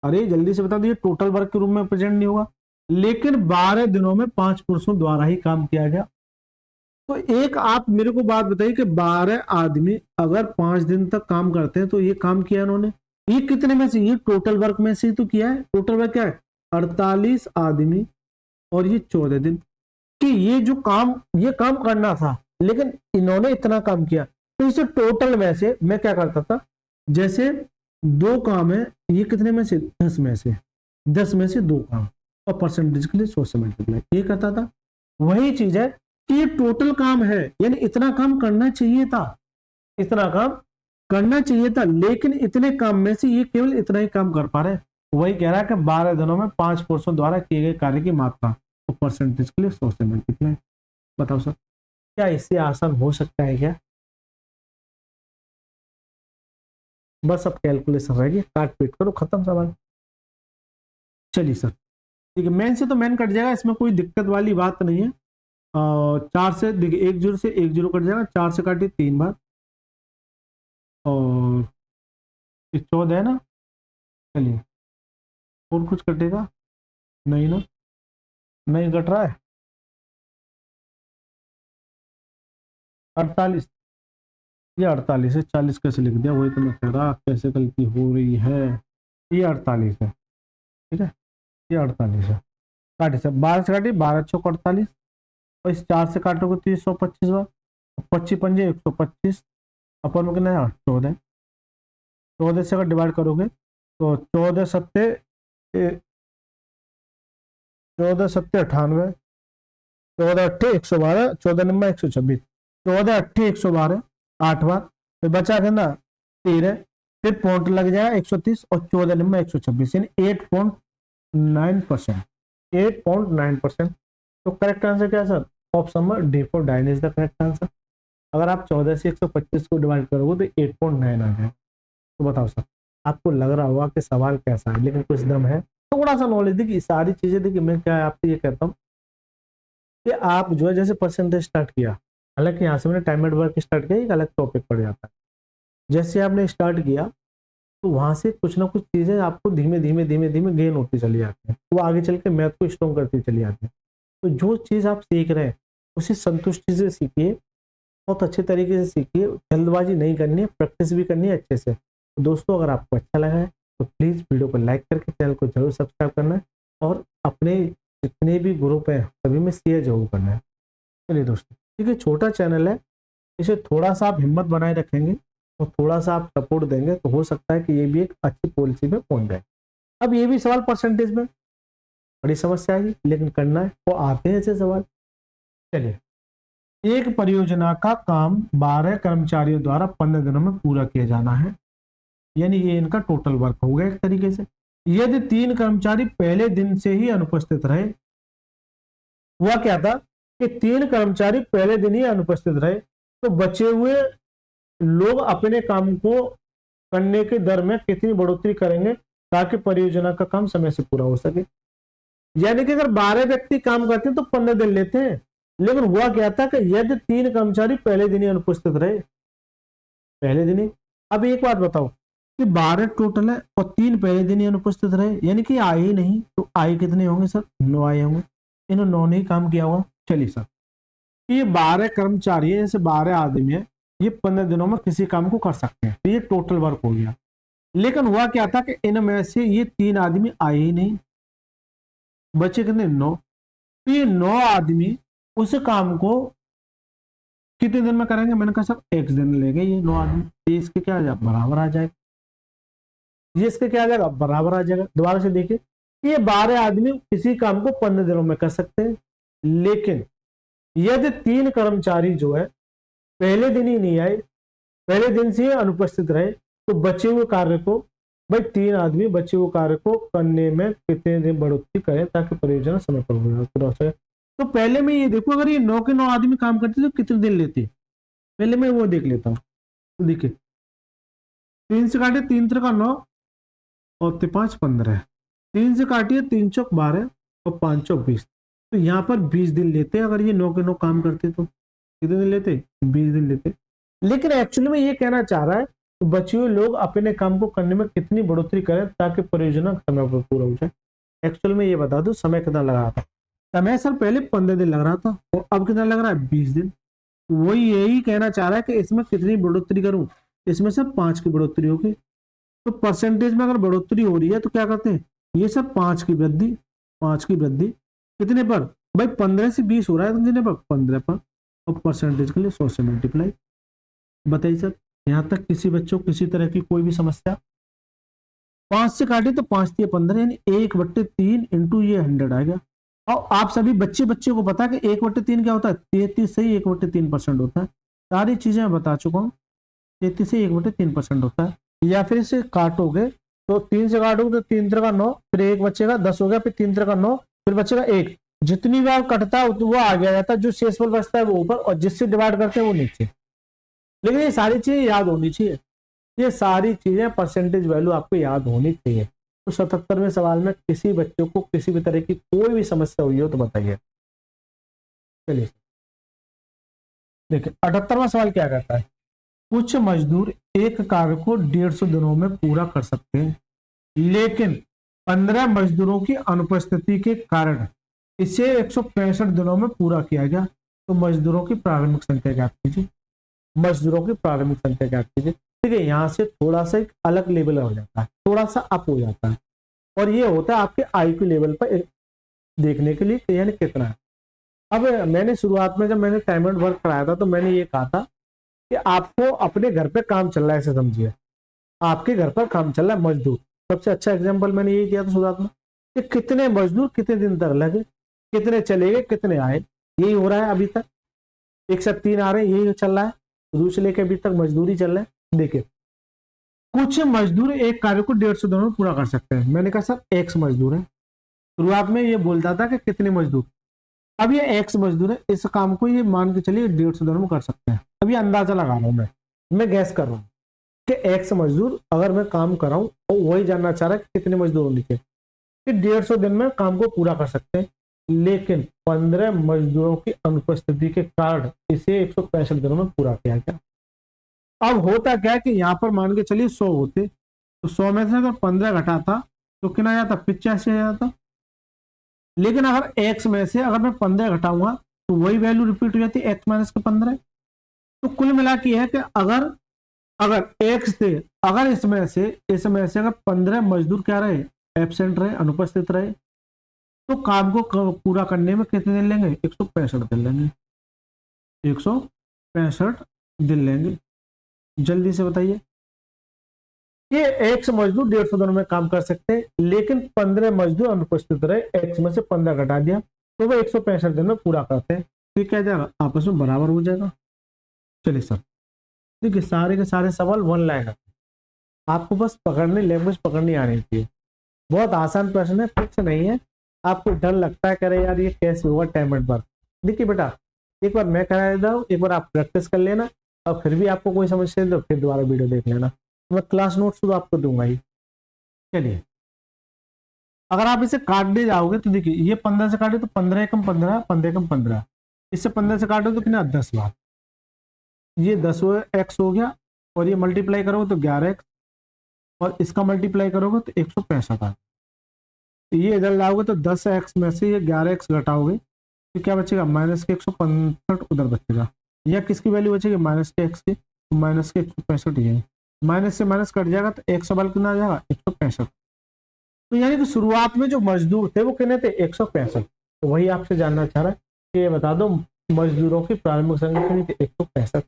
अरे जल्दी से बता दो, ये टोटल वर्क के रूप में प्रेजेंट नहीं होगा। लेकिन 12 दिनों में 5 पुरुषों द्वारा ही काम किया गया। तो एक आप मेरे को बात बताइए कि 12 आदमी अगर 5 दिन तक काम करते हैं तो ये काम किया इन्होंने, ये कितने में से, ये टोटल वर्क में से तो किया है। टोटल वर्क क्या है, 48 आदमी और ये 14 दिन, कि ये जो काम, ये काम करना था लेकिन इन्होंने इतना काम किया। तो इसे टोटल में से मैं क्या करता था, जैसे 2 काम है, ये कितने में से, 10 में से, 10 में से 2 काम, और परसेंटेज के लिए 100 से मल्टीप्लाई ये करता था। वही चीज है कि ये टोटल काम है, यानी इतना काम करना चाहिए था, इतना काम करना चाहिए था, लेकिन इतने काम में से ये केवल इतना ही काम कर पा रहे। वही कह रहा है कि 12 दिनों में 5 पुरुषों द्वारा किए गए कार्य की मात्रा, तो परसेंटेज के लिए 100 से मल्टीप्लाई। बताओ सर, क्या इससे आसान हो सकता है क्या? बस अब कैलकुलेशन रहेगी, काट पीट करो, खत्म सवाल। चलिए सर ठीक है, मेन से तो मेन कट जाएगा, इसमें कोई दिक्कत वाली बात नहीं है। 4 से देखिए, 1 जीरो से 1 जीरो कट जाएगा, 4 से काटिए 3 बार, और 14 है ना। चलिए और कुछ कटेगा नहीं ना, नहीं कट रहा है। 48, ये 48 है, 40 कैसे लिख दिया, वही तो मैं कह रहा कैसे गलती हो रही है। ये 48 है, ठीक है, ये 48 है। काटे से 12 से काटिए, 12 चौक 48, और इस 4 से काटोगे तो ये 125 बार, 25 पंजे 125, अपन में कितना है 14, 14 से अगर डिवाइड करोगे तो 14 सत्ते 14 सत्ते 98, 14 अट्ठे 112, 14 नंबर 126, 14 अट्ठे 112, 8 बार, फिर बचा कितना 13, फिर पॉइंट लग जाएगा 130, और 14 नंबर 126, यानी 8.9%, 8.9%। तो करेक्ट आंसर क्या है sir, option number D for डाइन इज द करेक्ट आंसर। अगर आप 14 से 125 को डिवाइड करोगे तो 8.9 आ जाए। तो बताओ सर, आपको लग रहा होगा कि सवाल कैसा है, लेकिन कुछ दम है, थोड़ा सा नॉलेज। देखिए सारी चीजें, देखिए मैं क्या आपसे ये कहता हूँ कि आप जो है जैसे परसेंटेज स्टार्ट किया, हालांकि यहाँ से मैंने टाइम वर्क स्टार्ट किया, एक अलग टॉपिक पड़ जाता है। जैसे आपने स्टार्ट किया तो वहां से कुछ ना कुछ चीजें आपको धीमे धीमे धीमे धीमे गेन होती चली जाती है, वो आगे चल के मैथ को स्ट्रॉन्ग करती चली जाती है। तो जो चीज आप सीख रहे हैं उसे संतुष्टि से सीखिए, बहुत अच्छे तरीके से सीखिए, जल्दबाजी नहीं करनी है, प्रैक्टिस भी करनी है अच्छे से। तो दोस्तों अगर आपको अच्छा लगा है तो प्लीज़ वीडियो को लाइक करके चैनल को जरूर सब्सक्राइब करना है, और अपने जितने भी ग्रुप हैं सभी में शेयर जरूर करना है। चलिए दोस्तों, ठीक है, छोटा चैनल है, इसे थोड़ा सा आप हिम्मत बनाए रखेंगे और थोड़ा सा आप सपोर्ट देंगे तो हो सकता है कि ये भी एक अच्छी पॉलिसी में पहुंच जाए। अब ये भी सवाल परसेंटेज में बड़ी समस्या है, लेकिन करना है, वो आते हैं ऐसे सवाल। चलिए, एक परियोजना का काम 12 कर्मचारियों द्वारा 15 दिनों में पूरा किया जाना है, यानी ये इनका टोटल वर्क हो गया एक तरीके से। यदि 3 कर्मचारी पहले दिन से ही अनुपस्थित रहे, हुआ क्या था कि 3 कर्मचारी पहले दिन ही अनुपस्थित रहे, तो बचे हुए लोग अपने काम को करने के दर में कितनी बढ़ोतरी करेंगे ताकि परियोजना का काम समय से पूरा हो सके। यानी कि अगर 12 व्यक्ति काम करते हैं तो 15 दिन लेते हैं, लेकिन हुआ क्या था कि यदि 3 कर्मचारी पहले दिन ही अनुपस्थित रहे, पहले दिन ही। अब एक बात बताओ कि 12 टोटल है और 3 पहले दिन ही अनुपस्थित रहे, यानी कि आए ही नहीं, तो आए कितने होंगे सर, 9 आए होंगे, इन 9 ने ही काम किया होगा। चलिए सर, ये 12 कर्मचारी है, जैसे 12 आदमी है, ये 15 दिनों में किसी काम को कर सकते हैं, तो ये टोटल वर्क हो गया। लेकिन हुआ क्या था कि इनमें से ये 3 आदमी आए ही नहीं, बचे कितने 9, तो ये 9 आदमी उस काम को कितने दिन में करेंगे, मैंने कहा सर 1 दिन लेंगे ये 9 आदमी, ये इसके क्या आ जाएगा, बराबर आ जाएगा, ये इसके क्या आ जाएगा, बराबर आ जाएगा। दोबारा से देखिए ये 12 आदमी किसी काम को 15 दिनों में कर सकते हैं, लेकिन यदि 3 कर्मचारी जो है पहले दिन ही नहीं आए, पहले दिन से ही अनुपस्थित रहे, तो बचे हुए कार्य को, भाई 3 आदमी बचे हुए कार्य को करने में कितने दिन बढ़ोतरी करें ताकि परियोजना समय पर पूरा हो सके। तो पहले में ये देखो, अगर ये 9 के 9 आदमी काम करते तो कितने दिन लेते, पहले मैं वो देख लेता हूँ। तो देखिए 3 से काटिए 3 का 9 और 5 15, 3 से काटिए 3 चौक 12 और 5 चौक 20, तो यहाँ पर 20 दिन लेते। अगर ये 9 के 9 काम करते तो कितने दिन लेते, 20 दिन लेते। लेकिन एक्चुअली में ये कहना चाह रहा है तो बचे हुए लोग अपने काम को करने में कितनी बढ़ोतरी करें ताकि परियोजना समय पर पूरा हो जाए। एक्चुअल में ये बता दो समय कितना लग रहा था, समय सर पहले 15 दिन लग रहा था और अब कितना लग रहा है, 20 दिन। वही यही कहना चाह रहा है कि इसमें कितनी बढ़ोतरी करूं, इसमें सब 5 की बढ़ोतरी होगी। तो परसेंटेज में अगर बढ़ोतरी हो रही है तो क्या करते हैं, ये सब 5 की वृद्धि, 5 की वृद्धि कितने पर, भाई 15 से 20 हो रहा है तो कितने पर, 15 पर, और परसेंटेज के लिए 100 से मल्टीप्लाई। बताइए सर, यहाँ तक किसी बच्चों किसी तरह की कोई भी समस्या। 5 से काटे तो 5 3 15, यानी 1/3 इंटू ये 100 आ गया। और आप सभी बच्चे को पता है कि 1/3 क्या होता है, 33 से ही 1/3% होता है। सारी चीजें मैं बता चुका हूँ, 33 से 1/3% होता है। या फिर इसे काटोगे तो 3 से काटोगे तो 3 का 9, फिर 1 बचेगा, 10 हो गया, फिर 3 का 9, फिर बचेगा 1। जितनी बार कटता है वो आगे आ जाता है, जो शेषफल बचता है वो ऊपर, और जिससे डिवाइड करते हैं वो नीचे। लेकिन ये सारी चीजें याद होनी चाहिए, ये सारी चीजें परसेंटेज वैल्यू आपको याद होनी चाहिए। तो 77वें सवाल में किसी बच्चों को किसी भी तरह की कोई भी समस्या हुई हो तो बताइए। चलिए देखिए 78वां सवाल क्या कहता है, कुछ मजदूर एक कार्य को 150 दिनों में पूरा कर सकते हैं, लेकिन 15 मजदूरों की अनुपस्थिति के कारण इसे 165 दिनों में पूरा किया गया। तो मजदूरों की प्रारंभिक संख्या ज्ञात कीजिए। मजदूरों की प्रारंभिक संख्या ज्ञात कीजिए। ठीक है, यहाँ से थोड़ा सा एक अलग लेवल हो जाता है, थोड़ा सा अप हो जाता है, और ये होता है आपके IQ लेवल पर देखने के लिए यानी कितना है। अब मैंने शुरुआत में जब मैंने टाइम एंड वर्क कराया था तो मैंने ये कहा था कि आपको अपने घर पे काम चल रहा है, ऐसे समझिए आपके घर पर काम चल रहा है, मजदूर। सबसे अच्छा एग्जांपल मैंने यही दिया था शुरुआत में कि कितने मजदूर कितने दिन तक लगे, कितने चले गए, कितने आए, यही हो रहा है अभी तक। एक साथ 3 आ रहे हैं, यही चल रहा है, शुरू से लेकर अभी तक मजदूरी चल रहा है। देखिए कुछ मजदूर एक कार्य को 150 दिनों में पूरा कर सकते हैं। मैंने कहा सर एक्स मजदूर है, शुरुआत में ये बोलता था कि कितने मजदूर, अब ये एक्स मजदूर है, इस काम को ये मान के चलिए 150 दिनों में कर सकते हैं। अब ये अंदाजा लगा रहा हूं, मैं गैस कर रहा हूं कि एक्स मजदूर अगर मैं काम कर रहा हूं और वही जानना चाह रहा है कि कितने मजदूर लिखे कि 150 दिन में काम को पूरा कर सकते हैं, लेकिन 15 मजदूरों की अनुपस्थिति के कारण इसे 165 दिनों में पूरा किया गया। अब होता क्या है कि यहाँ पर मान के चलिए 100 होते, तो 100 में से अगर 15 घटाता तो कितना आ जाता, 85 आ जाता। लेकिन अगर x में से अगर मैं 15 घटाऊंगा तो वही वैल्यू रिपीट हो जाती है, x माइनस के 15। तो कुल मिला के है कि अगर अगर x थे, अगर इसमें से अगर 15 मजदूर क्या रहे, एब्सेंट रहे, अनुपस्थित रहे, तो काम को पूरा करने में कितने दिन लेंगे, 165 दिन लेंगे, 165 दिन लेंगे। जल्दी से बताइए, ये एक्स मजदूर 150 दिनों में काम कर सकते हैं, लेकिन 15 मजदूर अनुपस्थित रहे, एक्स में से 15 घटा दिया तो वो 165 दिन में पूरा करते हैं। तो क्या जाएगा, आपस में बराबर हो जाएगा। चलिए सर, देखिए सारे के सारे सवाल 1 लाइन है, आपको बस पकड़ने, लैंग्वेज पकड़नी आनी चाहिए। बहुत आसान प्रश्न है, फिक्स नहीं है। आपको डर लगता है, कह रहे यार ये कैसे हुआ टाइम एंड वर्क। देखिए बेटा, एक बार मैं करा देता हूँ, एक बार आप प्रैक्टिस कर लेना, और फिर भी आपको कोई समस्या है तो फिर दोबारा वीडियो देख लेना, मैं क्लास नोट्स तो आपको दूंगा ही। चलिए, अगर आप इसे काटने जाओगे तो देखिए ये 15 से काटे तो 15 एकम 15, 15 एकम 15, इससे 15 से काटो तो कितना, 10 बार, ये 10 एक्स हो गया, और ये मल्टीप्लाई करोगे तो 11x, और इसका मल्टीप्लाई करोगे तो 165 आ। ये इधर लाओगे तो 10x में से ये 11x घटाओगे तो क्या बचेगा, माइनस के 165 उधर बचेगा, या किसकी वैल्यू बचेगी, माइनस के x की, तो माइनस के 165, ये माइनस से माइनस कट जाएगा तो एक सवाल कितना आ जाएगा, 165। तो यानी कि शुरुआत में जो मजदूर थे वो कितने थे, 165। तो वही आपसे जानना चाह रहा है कि ये बता दो मजदूरों की प्रारंभिक संख्या कितनी थी, 165,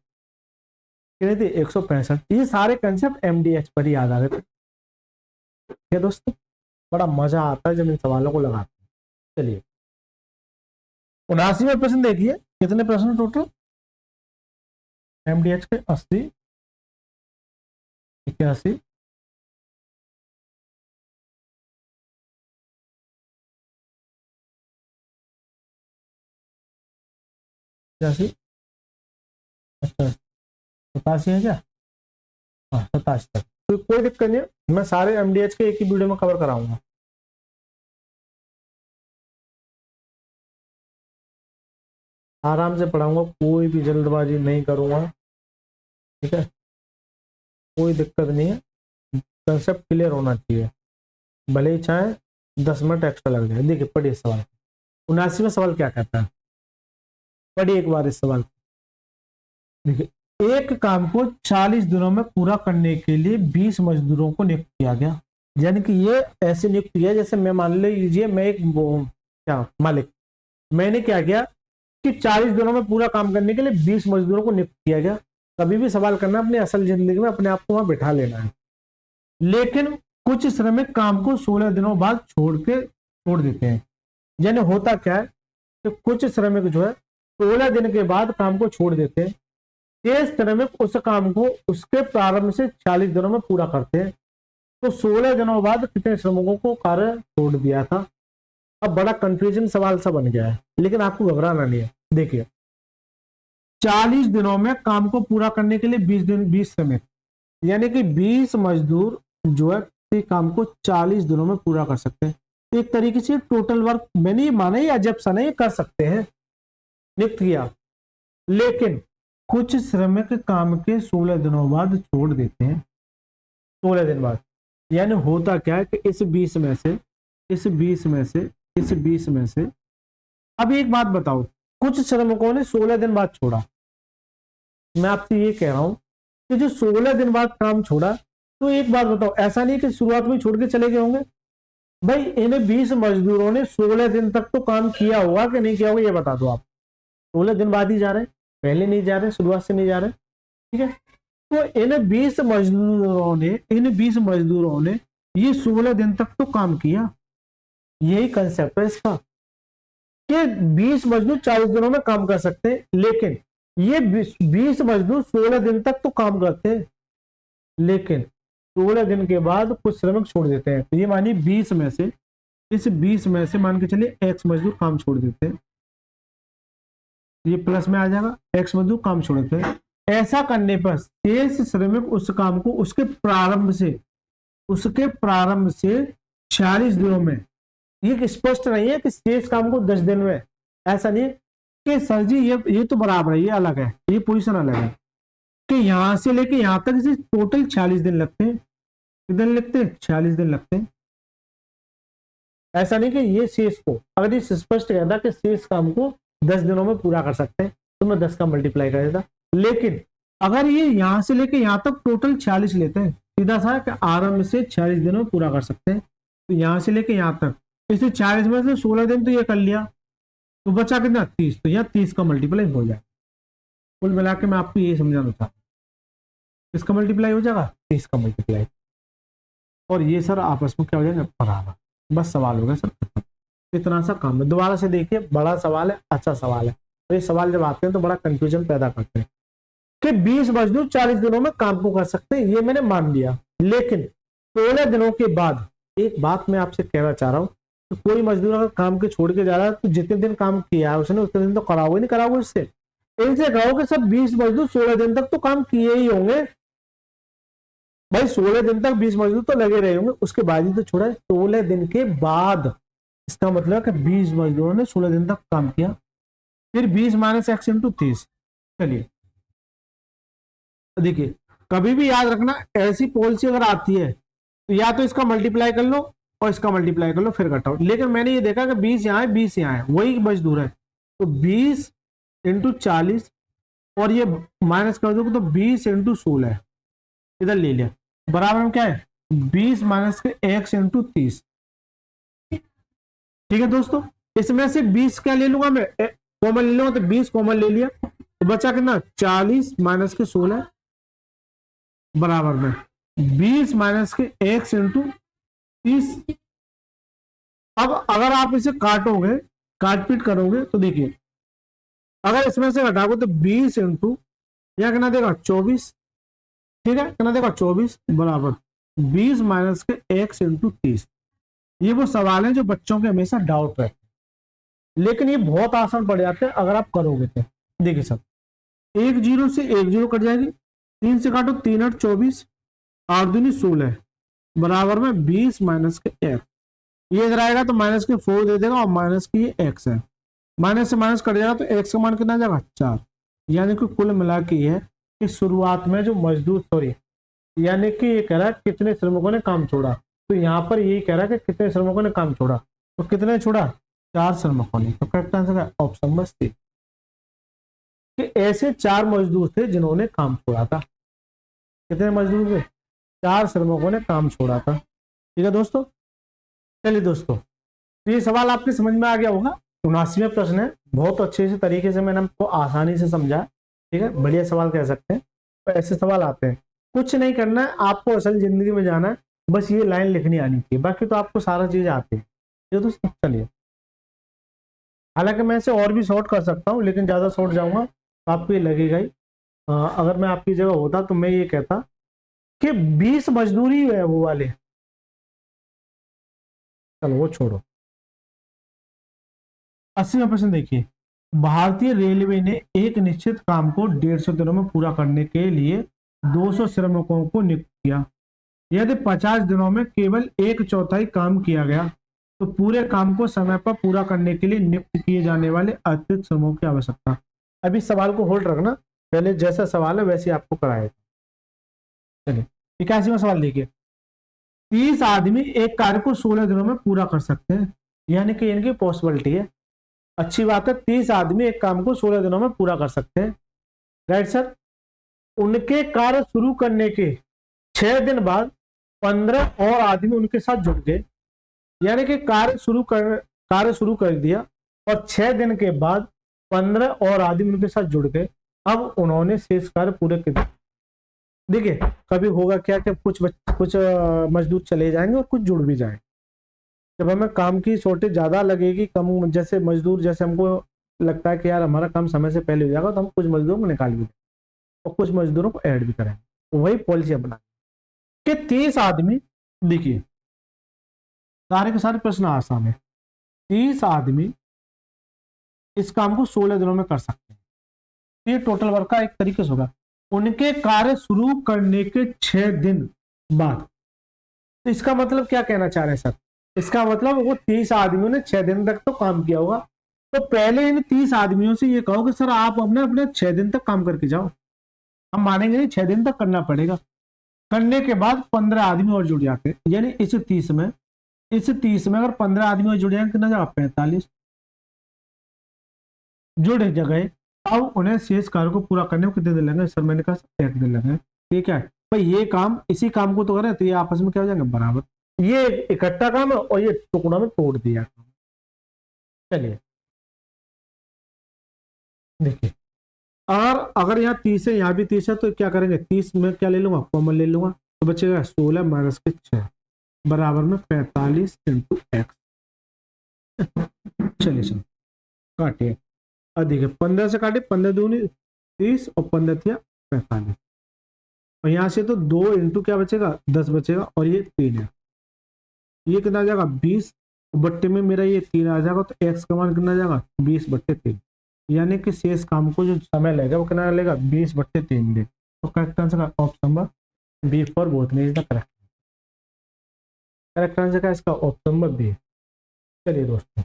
कितनी थी, 165। ये सारे कंसेप्ट MDH पर ही याद आ रहे थे। ठीक है दोस्तों, बड़ा मजा आता है जब इन सवालों को लगाते हैं। चलिए 79वें प्रश्न देखिए, कितने प्रश्न टोटल, एमडीएच के 80, 81, 87, 87 है क्या, हाँ 87 तक, तो कोई दिक्कत नहीं है, मैं सारे एमडीएच के एक ही वीडियो में कवर कराऊंगा। आराम से पढ़ाऊंगा, कोई भी जल्दबाजी नहीं करूंगा, ठीक है, कोई दिक्कत नहीं है, कंसेप्ट क्लियर होना चाहिए, भले ही चाहे 10 मिनट एक्स्ट्रा लग जाए। देखिए पढ़िए सवाल, 79वां सवाल क्या कहता है, पढ़िए एक बार इस सवाल। देखिए एक काम को 40 दिनों में पूरा करने के लिए 20 मजदूरों को नियुक्त किया गया, यानी कि ये ऐसे नियुक्त किया जैसे मैं मान लीजिए मैं एक क्या मालिक, मैंने क्या किया कि 40 दिनों में पूरा काम करने के लिए 20 मजदूरों को नियुक्त किया गया। कभी भी सवाल करना अपनी असल जिंदगी में अपने आप को वहां बैठा लेना है। लेकिन कुछ श्रमिक काम को 16 दिनों बाद छोड़ देते हैं, यानी होता क्या है कि कुछ श्रमिक जो है 16 दिन के बाद काम को छोड़ देते हैं, शेष श्रमिक उस काम को उसके प्रारंभ से 40 दिनों में पूरा करते हैं। तो 16 दिनों बाद कितने श्रमिकों को कार्य छोड़ दिया था। अब बड़ा कंफ्यूजन सवाल सा बन गया है, लेकिन आपको घबराना नहीं है। देखिए 40 दिनों में काम को पूरा करने के लिए 20 श्रमिक, यानी कि 20 मजदूर जो है काम को 40 दिनों में पूरा कर सकते हैं। तो एक तरीके से टोटल वर्क मैंने माना ही अजब सा नहीं, कर सकते हैं, नियुक्त किया। लेकिन कुछ श्रमिक काम के 16 दिनों बाद छोड़ देते हैं, 16 दिन बाद, यानी होता क्या है कि इस 20 में से अब एक बात बताओ, कुछ श्रमिकों ने 16 दिन बाद छोड़ा, मैं आपसे ये कह रहा हूं कि जो 16 दिन बाद काम छोड़ा, तो एक बात बताओ, ऐसा नहीं कि शुरुआत में छोड़ के चले गए होंगे भाई, इन्हें 20 मजदूरों ने 16 दिन तक तो काम किया होगा कि नहीं किया होगा, ये बता दो आप। 16 दिन बाद ही जा रहे हैं, पहले नहीं जा रहे, शुरुआत से नहीं जा रहे, ठीक है। तो इन 20 मजदूरों ने ये 16 दिन तक तो काम किया। यही कंसेप्ट है इसका कि 20 मजदूर 40 दिनों में काम कर सकते हैं, लेकिन ये 20 मजदूर 16 दिन तक तो काम करते हैं, लेकिन 16 दिन के बाद कुछ श्रमिक छोड़ देते हैं। तो ये मानिए 20 में से, इस 20 में से मान के चलिए एक्स मजदूर काम छोड़ देते हैं, ये प्लस में आ जाएगा, एक्स मजदूर काम छोड़ देते हैं। ऐसा करने पर शेष श्रमिक उस काम को उसके प्रारंभ से 46 दिनों में, ये स्पष्ट नहीं है कि शेष काम को 10 दिन में, ऐसा नहीं है कि सर जी ये तो बराबर है, ये अलग है, ये पोजीशन अलग है, कि यहां से लेके यहां तक इसे टोटल 46 दिन लगते हैं। कितने दिन लगते हैं? 46 दिन लगते हैं। ऐसा नहीं कि ये शेष को, अगर ये स्पष्ट कहता कि शेष काम को 10 दिनों में पूरा कर सकते हैं तो मैं 10 का मल्टीप्लाई कर देता, लेकिन अगर ये यहां से लेके यहां तक टोटल 46 लेते हैं, सीधा सा कि आरंभ से 46 दिनों में पूरा कर सकते हैं, तो यहां से लेके यहां तक, इसलिए 40 में से 16 दिन तो ये कर लिया, तो बचा कितना? 30, तो यहाँ 30 का मल्टीप्लाई हो जाए। कुल मिला के मैं आपको ये समझाना चाहता हूँ, किसका मल्टीप्लाई हो जाएगा? 30 का मल्टीप्लाई, और ये सर आपस में क्या हो जाएगा? बराबर। बस सवाल हो गया सर, इतना सा काम है। दोबारा से देखिए, बड़ा सवाल है, अच्छा सवाल है। तो ये सवाल जब आते हैं तो बड़ा कंफ्यूजन पैदा करते हैं कि 20 मजदूर 40 दिनों में काम को कर सकते हैं, ये मैंने मान लिया, लेकिन 16 दिनों के बाद एक बात मैं आपसे कहना चाह रहा हूं, तो कोई मजदूर अगर काम के छोड़ के जा रहा है तो जितने दिन काम किया है उसने उतने दिन तो कराओगे नहीं, कराओगे इससे, इनसे कहो कि सब 20 मजदूर 16 दिन तक तो काम किए ही होंगे भाई, 16 दिन तक 20 मजदूर तो लगे रहे होंगे, उसके बाद ही तो छोड़ा है। 16 दिन के बाद, इसका मतलब कि 20 मजदूरों ने 16 दिन तक काम किया, फिर 20 माइनस एक्स इंटू 30। चलिए देखिए, कभी भी याद रखना, ऐसी पॉलिसी अगर आती है तो या तो इसका मल्टीप्लाई कर लो और इसका मल्टीप्लाई कर लो, फिर घटाओ। लेकिन मैंने ये देखा कि 20 यहाँ है, 20 यहाँ है, वही मजदूर है, तो 20 इंटू 40 और ये माइनस कर दो तो 20 इंटू 16 इधर ले लिया, बराबर में क्या है? 20 माइनस के एक्स इंटू 30। ठीक है दोस्तों, इसमें से 20 क्या ले लूंगा मैं? कॉमन ले लूंगा, तो 20 कॉमन ले लिया, तो बचा कितना? 40 माइनस के 16 बराबर में 20 माइनस के एक्स इंटू 30। अब अगर आप इसे काटोगे, काटपीट करोगे तो देखिए, अगर इसमें से घटाओगे तो 20 इंटू या कितना देगा 24, ठीक है, कितना देगा 24 बराबर 20 माइनस के x इंटू 30। ये वो सवाल है जो बच्चों के हमेशा डाउट रहते हैं, लेकिन ये बहुत आसान पड़ जाते हैं अगर आप करोगे तो। देखिए सब, एक जीरो से एक जीरो कट जाएगी, 3 से काटो 3 8 24, 8 दूनी 16 बराबर में 20 माइनस के x। ये इधर आएगा तो माइनस के 4 दे देगा और माइनस की ये x है, माइनस से माइनस कट जाएगा तो x का मान कितना आ जाएगा 4। यानी कि कुल मिला के ये है कि शुरुआत में जो मजदूर, सॉरी, यानी कि ये कह रहा है कितने श्रमिकों ने काम छोड़ा, तो यहाँ पर यही कह रहा है कि कितने श्रमिकों ने काम छोड़ा, तो कितने छोड़ा 4 श्रमिकों ने। तो करेक्ट आंसर है ऑप्शन नंबर सी, कि ऐसे 4 मजदूर थे जिन्होंने काम छोड़ा था। कितने मजदूर थे? 4 श्रमिकों ने काम छोड़ा था। ठीक है दोस्तों, चलिए दोस्तों, तो ये सवाल आपके समझ में आ गया होगा। 79वां प्रश्न है, बहुत अच्छे से तरीके से मैंने आपको आसानी से समझा। ठीक है, बढ़िया सवाल कह सकते हैं, तो ऐसे सवाल आते हैं। कुछ नहीं करना है आपको, असल जिंदगी में जाना है, बस ये लाइन लिखनी आनी चाहिए, बाकी तो आपको सारा चीज आती है। ये तो चलिए, हालांकि मैं इसे और भी शॉर्ट कर सकता हूँ, लेकिन ज्यादा शॉर्ट जाऊंगा तो आपको ये लगेगा ही। अगर मैं आपकी जगह होता तो मैं ये कहता कि 20 मजदूरी है वो वाले, चलो वो छोड़ो। 80वां प्रश्न देखिए, भारतीय रेलवे ने एक निश्चित काम को 150 दिनों में पूरा करने के लिए 200 श्रमिकों को नियुक्त किया। यदि 50 दिनों में केवल 1/4 काम किया गया तो पूरे काम को समय पर पूरा करने के लिए नियुक्त किए जाने वाले अतिरिक्त श्रमिकों की आवश्यकता। अभी सवाल को होल्ड रखना, पहले जैसा सवाल है वैसे आपको कराएगा। चलिए 81वां सवाल देखिए, 30 आदमी एक कार्य को 16 दिनों में पूरा कर सकते हैं, यानी कि इनकी पॉसिबिलिटी है। अच्छी बात है, 30 आदमी एक काम को 16 दिनों में पूरा कर सकते हैं, राइट सर। उनके कार्य शुरू करने के 6 दिन बाद 15 और आदमी उनके साथ जुड़ गए, यानी कि कार्य शुरू कर दिया और 6 दिन के बाद 15 और आदमी उनके साथ जुड़ गए। अब उन्होंने शेष कार्य पूरे कर दिए। देखिए कभी होगा क्या कि कुछ मजदूर चले जाएंगे और कुछ जुड़ भी जाएंगे। जब हमें काम की शॉर्टेज ज्यादा लगेगी, कम जैसे मजदूर, जैसे हमको लगता है कि यार हमारा काम समय से पहले हो जाएगा, तो हम कुछ मजदूरों को निकाल भी देंगे और कुछ मजदूरों को ऐड भी करेंगे। तो वही पॉलिसी बना कि 30 आदमी, देखिए सारे के सारे प्रश्न आसान है, 30 आदमी इस काम को 16 दिनों में कर सकते हैं। ये टोटल वर्क का एक तरीके से होगा। उनके कार्य शुरू करने के 6 दिन बाद, तो इसका मतलब क्या कहना चाह रहे हैं सर? इसका मतलब वो 30 आदमियों ने 6 दिन तक तो काम किया होगा, तो पहले इन 30 आदमियों से ये कहो कि सर आप अपने अपने 6 दिन तक काम करके जाओ, हम मानेंगे नहीं, 6 दिन तक करना पड़ेगा। करने के बाद 15 आदमी और जुड़ जाते हैं, यानी इस 30 में अगर 15 आदमी और जुड़ जाएंगे कितना जाएगा 45 जुड़ गए। अब उन्हें शेष कार्य को पूरा करने में कितने दिन लगेंगे? सर मैंने कहा 1 दिन लगेंगे। ठीक है भाई, ये काम इसी काम को तो करें तो ये आपस में क्या हो जाएंगे बराबर, ये इकट्ठा काम है और ये टुकड़ा में तोड़ दिया। चलिए देखिए, अगर यहाँ 30 है, यहाँ भी 30 है, तो क्या करेंगे 30 में क्या ले लूंगा, कॉमन ले लूंगा, तो बचेगा 16 माइनस के 6 बराबर में 45 इंटू एक्स। चलिए सर काटिए, अब देखिए 15 से काटे, 15 दूनी 30 और 15 तिया 45, और यहाँ से तो 2 इंटू क्या बचेगा 10 बचेगा, और ये 3 है, ये कितना आ जाएगा 20 बट्टे में मेरा ये 3 आ जाएगा, तो एक्स का मान कितना आ जाएगा 20/3, यानी कि शेष काम को जो समय लगेगा वो कितना लगेगा 20/3 दिन। तो करेक्ट आंसर का option number B for both में इज द करेक्ट आंसर का इसका ऑप्शन नंबर बी। चलिए दोस्तों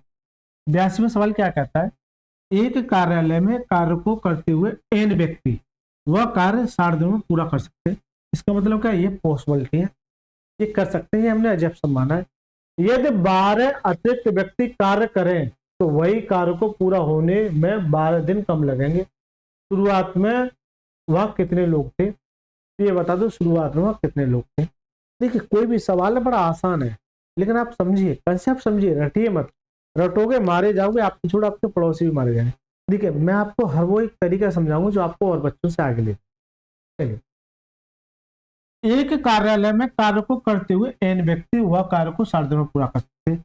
82वां सवाल क्या कहता है, एक कार्यालय में कार्य को करते हुए n व्यक्ति वह कार्य 60 दिनों में पूरा कर सकते हैं। इसका मतलब क्या है, ये पॉसिबिलिटी है, ये कर सकते हैं, हमने एजम्पशन माना है। यदि 12 अतिरिक्त व्यक्ति कार्य करें तो वही कार्य को पूरा होने में 12 दिन कम लगेंगे। शुरुआत में वह कितने लोग थे, ये बता दो, शुरुआत में वह कितने लोग थे। देखिए कोई भी सवाल है बड़ा आसान है, लेकिन आप समझिए, कंसेप्ट समझिए, रटिए मत, रटोगे मारे जाओगे, आपके छोड़ आपके पड़ोसी भी मारे जाएंगे। देखिए मैं आपको हर वो एक तरीका समझाऊंगा जो आपको और बच्चों से आगे ले। चलिए, एक कार्यालय में कार्य को करते हुए n व्यक्ति वह कार्य को 60 दिनों में पूरा कर सकते हैं,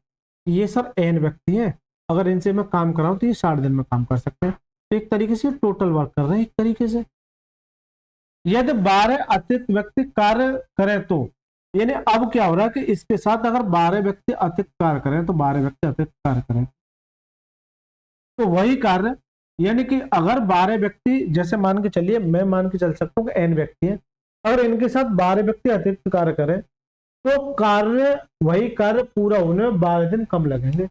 ये सर एन व्यक्ति हैं, अगर इनसे मैं काम कराऊं तो ये 60 दिन में काम कर सकते हैं। तो एक तरीके से टोटल वर्क कर रहे हैं एक तरीके से। यदि 12 अतिरिक्त व्यक्ति कार्य करें तो, यानी अब क्या हो रहा है कि इसके साथ अगर 12 व्यक्ति अतिरिक्त कार्य करें तो 12 व्यक्ति अतिरिक्त कार्य करें तो वही कार्य, यानी कि अगर 12 व्यक्ति, जैसे मान के चलिए मैं मान के चल सकता हूँ कि एन व्यक्ति है, अगर इनके साथ 12 व्यक्ति अतिरिक्त कार्य करें तो कार्य, वही कार्य पूरा होने में 12 दिन कम लगेंगे,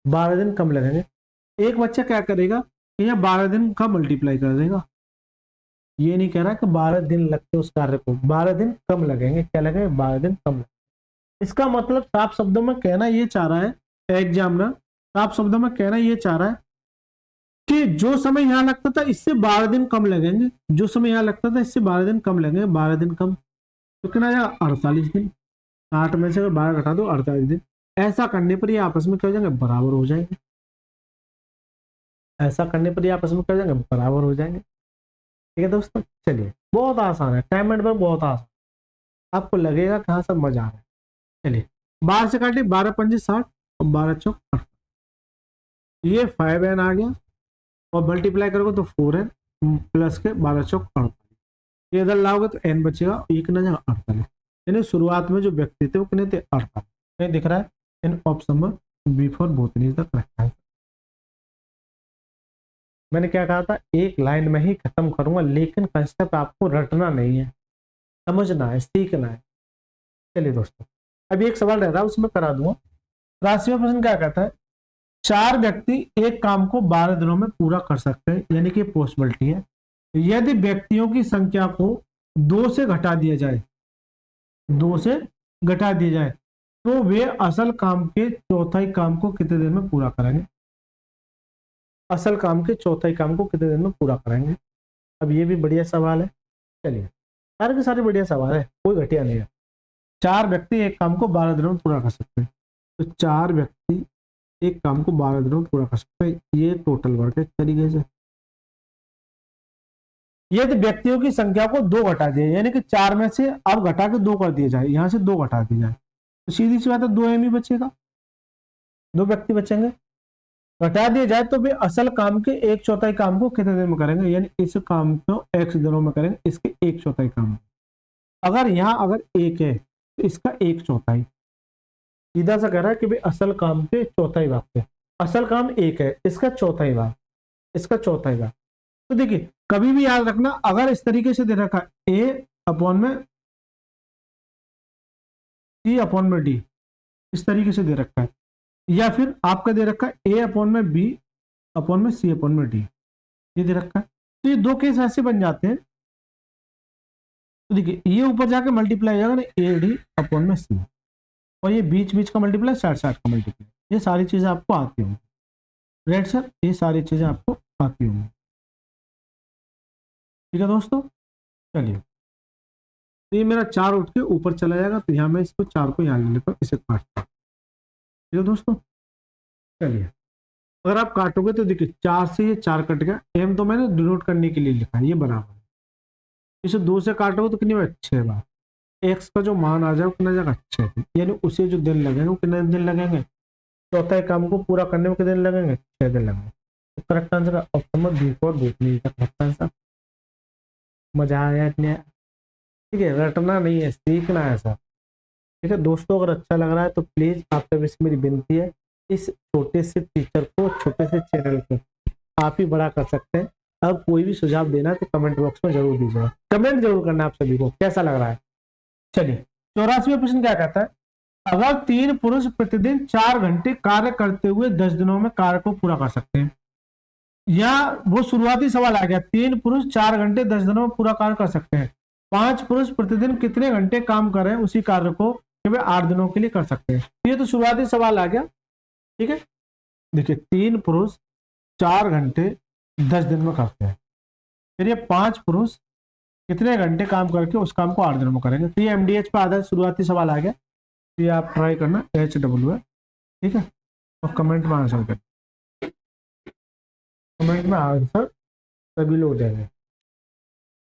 12 दिन कम लगेंगे। एक बच्चा क्या करेगा कि यहाँ 12 दिन का मल्टीप्लाई कर देगा, ये नहीं कह रहा कि 12 दिन लगते उस कार्य को, 12 दिन कम लगेंगे, क्या लगेंगे 12 दिन कम लगेंगे। इसका मतलब साफ शब्दों में कहना ये चाह रहा है एग्जामिनर, साफ शब्दों में कहना ये चाह रहा है कि जो समय यहाँ लगता था इससे 12 दिन कम लगेंगे, जो समय यहाँ लगता था इससे 12 दिन कम लगेंगे, 12 दिन कम तो कितना आएगा 48 दिन, 60 में से अगर 12 घटा दो 48 दिन। ऐसा करने पर ये आपस में क्या हो जाएंगे, बराबर हो जाएंगे। ऐसा करने पर ये आपस में क्या हो जाएंगे, बराबर हो जाएंगे। ठीक है दोस्तों, चलिए बहुत आसान है, टाइम एंड वर्क बहुत आसान, आपको लगेगा कहाँ सब मजा आ रहा है। चलिए 12 से काटिए, 12 पंजे 60 और 12 चौक 48, ये 5n आ गया और मल्टीप्लाई करोगे तो 4n प्लस के 12 चौक 48, ये इधर लाओगे तो n बचेगा, एक ना जाएगा 48, यानी शुरुआत में जो व्यक्ति थे वो कितने थे 48। कहीं दिख रहा है इन ऑप्शन में B for both is the correct answer. मैंने क्या कहा था, एक लाइन में ही खत्म करूंगा, लेकिन कंसेप्ट आपको रटना नहीं है, समझना है, सीखना है। चलिए दोस्तों, अभी एक सवाल रह रहा है उसमें करा दूंगा। राशियों प्रश्न क्या कहता है, 4 व्यक्ति एक काम को 12 दिनों में पूरा कर सकते हैं, यानी कि पॉसिबिलिटी है। यदि व्यक्तियों की संख्या को 2 से घटा दिया जाए, 2 से घटा दिया जाए तो वे असल काम के चौथाई काम को कितने दिन में पूरा करेंगे, असल काम के चौथाई काम को कितने दिन में पूरा करेंगे। अब ये भी बढ़िया सवाल है, चलिए सारे के सारे बढ़िया सवाल है, कोई घटिया नहीं है। 4 व्यक्ति एक काम को 12 दिनों में पूरा कर सकते हैं, तो 4 व्यक्ति एक काम को 12 दिनों में पूरा कर सकते हैं, ये टोटल वर्क है तरीके से। यदि व्यक्तियों की संख्या को 2 घटा दिया, यानी कि 4 में से अब घटा के 2 कर दिया जाए, यहां से 2 घटा दिया जाए तो सीधी सी बात है 2 एम ही बचेगा, 2 व्यक्ति बचेंगे। घटा दिया जाए तो वे असल काम के 1/4 काम को कितने दिन में करेंगे, यानी इस काम को x दिनों में करेंगे, इसके 1/4 काम। अगर यहाँ अगर 1 है तो इसका 1/4, सीधा सा कह रहा है कि भाई असल काम के चौथाई भाग पे, असल काम 1 है, इसका चौथाई भाग, इसका चौथाई भाग। तो देखिए कभी भी याद रखना, अगर इस तरीके से दे रखा a अपॉन में c अपॉन में d, इस तरीके से दे रखा है, या फिर आपका दे रखा है a अपॉन में b अपॉन में c अपॉन में d, ये दे रखा है, तो ये 2 केस ऐसे बन जाते हैं। तो देखिए ये ऊपर जाके मल्टीप्लाई हो जाएगा ना ए डी अपॉन में सी, और ये बीच बीच का मल्टीप्लाई, साइड साइड का मल्टीप्लाई, ये सारी चीजें आपको आती होंगी, राइट सर, ये सारी चीजें आपको आती होंगी। ठीक है दोस्तों, चलिए तो ये मेरा 4 उठ के ऊपर चला जाएगा, तो यहाँ मैं इसको 4 को यहाँ ले लेता हूँ, इसे काटता हूँ। ठीक है दोस्तों, चलिए अगर आप काटोगे तो देखिए 4 से ये 4 कट गया, एम तो मैंने डिनोट करने के लिए लिखा है, ये बराबर है। इसे 2 से काटोगे तो कितनी बार 6 बार, एक्स का जो मान आ जाए कितना जाएगा 6, यानी उसे जो दिन लगेंगे वो कितने दिन लगेंगे, चौथा काम को पूरा करने में कितने दिन लगेंगे, 6 दिन लगेंगे। तो करेक्ट आंसर ऑप्शन में बी फॉर बोथ का करेक्ट आंसर। मजा आया इतने, ठीक है, रटना नहीं है, सीखना है सर। ठीक है दोस्तों, अगर अच्छा लग रहा है तो प्लीज आप तक इसमें मेरी विनती है, इस छोटे से टीचर को, छोटे से चैनल को आप ही बड़ा कर सकते हैं। अब कोई भी सुझाव देना है तो कमेंट बॉक्स में जरूर दीजिएगा, कमेंट जरूर करना आप सभी को कैसा लग रहा है। चलिए 84वां प्रश्न क्या कहता है, अगर 3 पुरुष प्रतिदिन 4 घंटे कार्य करते हुए 10 दिनों में कार्य को पूरा कर सकते हैं, या वो शुरुआती सवाल आ गया, 3 पुरुष 4 घंटे 10 दिनों में पूरा कार्य कर सकते हैं, 5 पुरुष प्रतिदिन कितने घंटे काम करें उसी कार्य को 8 दिनों के लिए कर सकते हैं। ये तो शुरुआती सवाल आ गया। ठीक है, देखिए 3 पुरुष 4 घंटे 10 दिन में करते हैं, फिर ये 5 पुरुष कितने घंटे काम करके उस काम को 8 दिनों में करेंगे। तो ये एमडीएच पे आधारित शुरुआती सवाल आ गया, तो ये आप ट्राई करना, HW है। ठीक है, और कमेंट में आंसर कर, कमेंट में आंसर सभी लोग देंगे।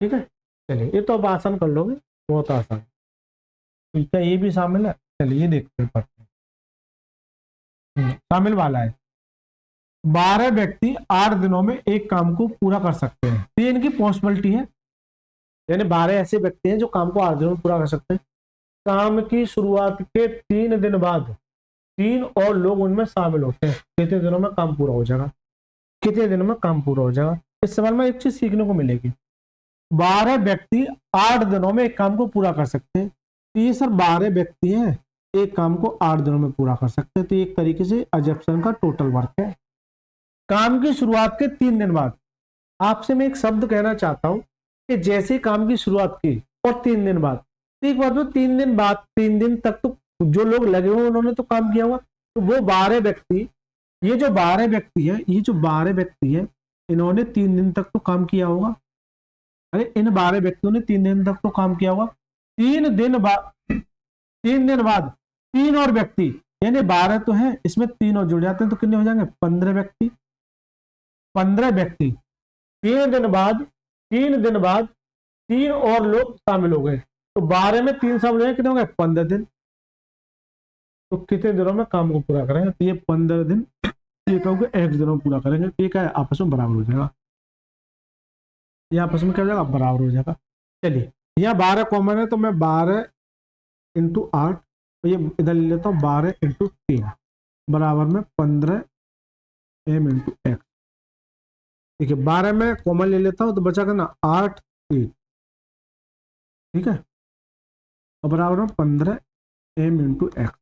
ठीक है, चलिए ये तो अब आसान कर लोगे, बहुत आसान। क्या ये भी शामिल है, चलिए ये देखते हैं। शामिल वाला है। 12 व्यक्ति 8 दिनों में एक काम को पूरा कर सकते हैं, तो ये इनकी पॉसिबिलिटी है, यानी 12 ऐसे व्यक्ति हैं जो काम को 8 दिनों में पूरा कर सकते हैं। काम की शुरुआत के 3 दिन बाद 3 और लोग उनमें शामिल होते हैं, कितने दिनों में काम पूरा हो जाएगा, कितने दिनों में काम पूरा हो जाएगा। इस सवाल में एक चीज सीखने को मिलेगी, 12 व्यक्ति 8 दिनों में एक काम को पूरा कर सकते हैं, तो ये सर 12 व्यक्ति हैं एक काम को 8 दिनों में पूरा कर सकते हैं, तो एक तरीके से अजप्शन का टोटल वर्क है। काम की शुरुआत के 3 दिन बाद, आपसे मैं एक शब्द कहना चाहता हूं कि जैसे काम की शुरुआत की और 3 दिन बाद, तो एक बात, 3 दिन बाद 3 दिन तक तो जो लोग लगे हुए उन्होंने तो काम किया हुआ, तो वो 12 व्यक्ति, ये जो 12 व्यक्ति है, ये जो 12 व्यक्ति है, इन्होंने 3 दिन तक तो काम किया होगा। अरे इन 12 व्यक्तियों ने 3 दिन तक तो काम किया होगा। 3 दिन बाद 3 और व्यक्ति, यानी 12 तो है, इसमें 3 और जुड़ जाते हैं तो कितने हो जाएंगे, 15 व्यक्ति। 15 व्यक्ति 3 दिन बाद 3 और लोग शामिल हो गए, तो 12 में 3 शामिल हो गए, कितने हो गए, 15 दिन। तो कितने दिनों में काम को पूरा करेंगे, तो ये 15 दिन ये कहोगे x दिनों में पूरा करेंगे, तो ये क्या है, आपस में बराबर हो जाएगा, ये आपस में क्या हो जाएगा, बराबर हो जाएगा। चलिए यहाँ 12 कॉमन है, तो मैं 12 इंटू 8, तो ये इधर ले लेता हूँ 12 इंटू 3 बराबर में 15 m इंटू एक्स। ठीक है, 12 में कॉमन ले लेता हूँ तो बचा करना 8 3, ठीक है, और बराबर में 15 m इंटू एक्स।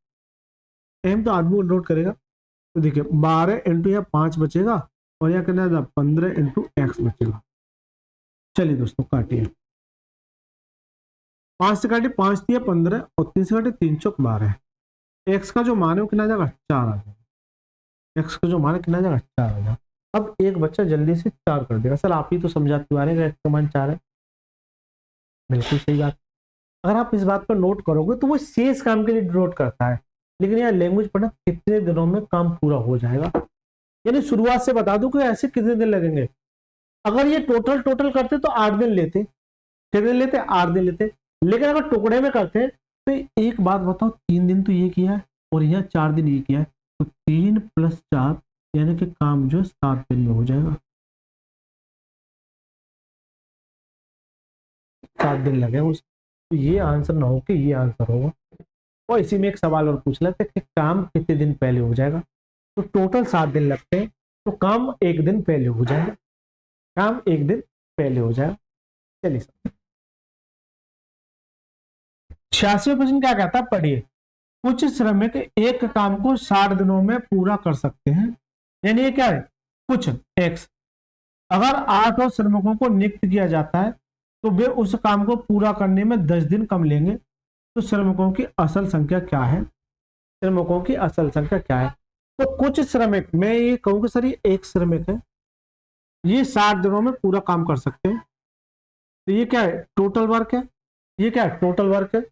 एम तो आदमी नोट करेगा, तो देखिए 12 इंटू यहाँ 5 बचेगा और यहाँ कितना था 15 इंटू एक्स बचेगा। चलिए दोस्तों काटिए, 5 से काटिए, 5 दिए 15 और 3 से काटिए, 3 चौक 12। एक्स का जो मान है वो कितना जाएगा, 4 आ जाएगा। एक्स का जो मान है कितना जाएगा, 4 आ जाएगा। अब एक बच्चा जल्दी से 4 कर देगा, सर आप ही तो समझाते आ रहे हैं एक्स का मान 4 है। बिल्कुल सही बात, अगर आप इस बात पर नोट करोगे तो वो शेष काम के लिए नोट करता है, लेकिन यहाँ लैंग्वेज पढ़ना कितने दिनों में काम पूरा हो जाएगा, यानी शुरुआत से बता दो कि ऐसे कितने दिन लगेंगे। अगर ये टोटल करते तो 8 दिन लेते, कितने दिन लेते, 8 दिन लेते, लेकिन अगर टुकड़े में करते तो एक बात बताओ, 3 दिन तो ये किया है और यहाँ 4 दिन ये किया है, तो 3 + 4 यानी कि काम जो 7 दिन में हो जाएगा, 7 दिन लगे उस, तो ये आंसर ना हो कि ये आंसर होगा। और इसी में एक सवाल और पूछ लेते कि काम कितने दिन पहले हो जाएगा, तो टोटल 7 दिन लगते हैं, तो काम 1 दिन पहले हो जाएगा, काम 1 दिन पहले हो जाएगा। चलिए 86 प्रश्न क्या कहता है, पढ़िए। कुछ श्रमिक एक काम को 60 दिनों में पूरा कर सकते हैं, यानी ये क्या है, कुछ एक्स, अगर 8 और श्रमिकों को नियुक्त किया जाता है तो वे उस काम को पूरा करने में 10 दिन कम लेंगे, तो श्रमिकों की असल संख्या क्या है, श्रमिकों की असल संख्या क्या है। तो कुछ श्रमिक, मैं ये कहूंगा सर ये एक श्रमिक है, ये 60 दिनों में पूरा काम कर सकते हैं, तो ये क्या है, टोटल वर्क है, ये क्या है, टोटल वर्क है।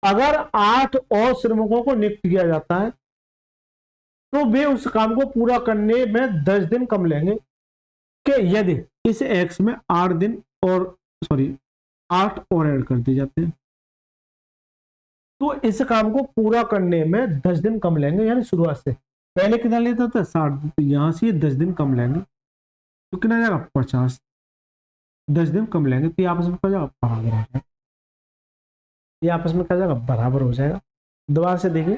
अगर 8 और श्रमिकों को नियुक्त किया जाता है तो वे उस काम को पूरा करने में 10 दिन कम लेंगे, कि यदि इस एक्स में 8 दिन और 8 और ऐड कर दिए जाते हैं तो इस काम को पूरा करने में 10 दिन कम लेंगे, यानी शुरुआत से पहले कितना लेता था 60 दिन, तो यहां से 10 दिन कम लेंगे तो कितना जाएगा 50, 10 दिन कम लेंगे तो ये आपस में क्या जाएगा, बराबर हो जाएगा, ये आपस में क्या जाएगा, बराबर हो जाएगा। दोबारा से देखिए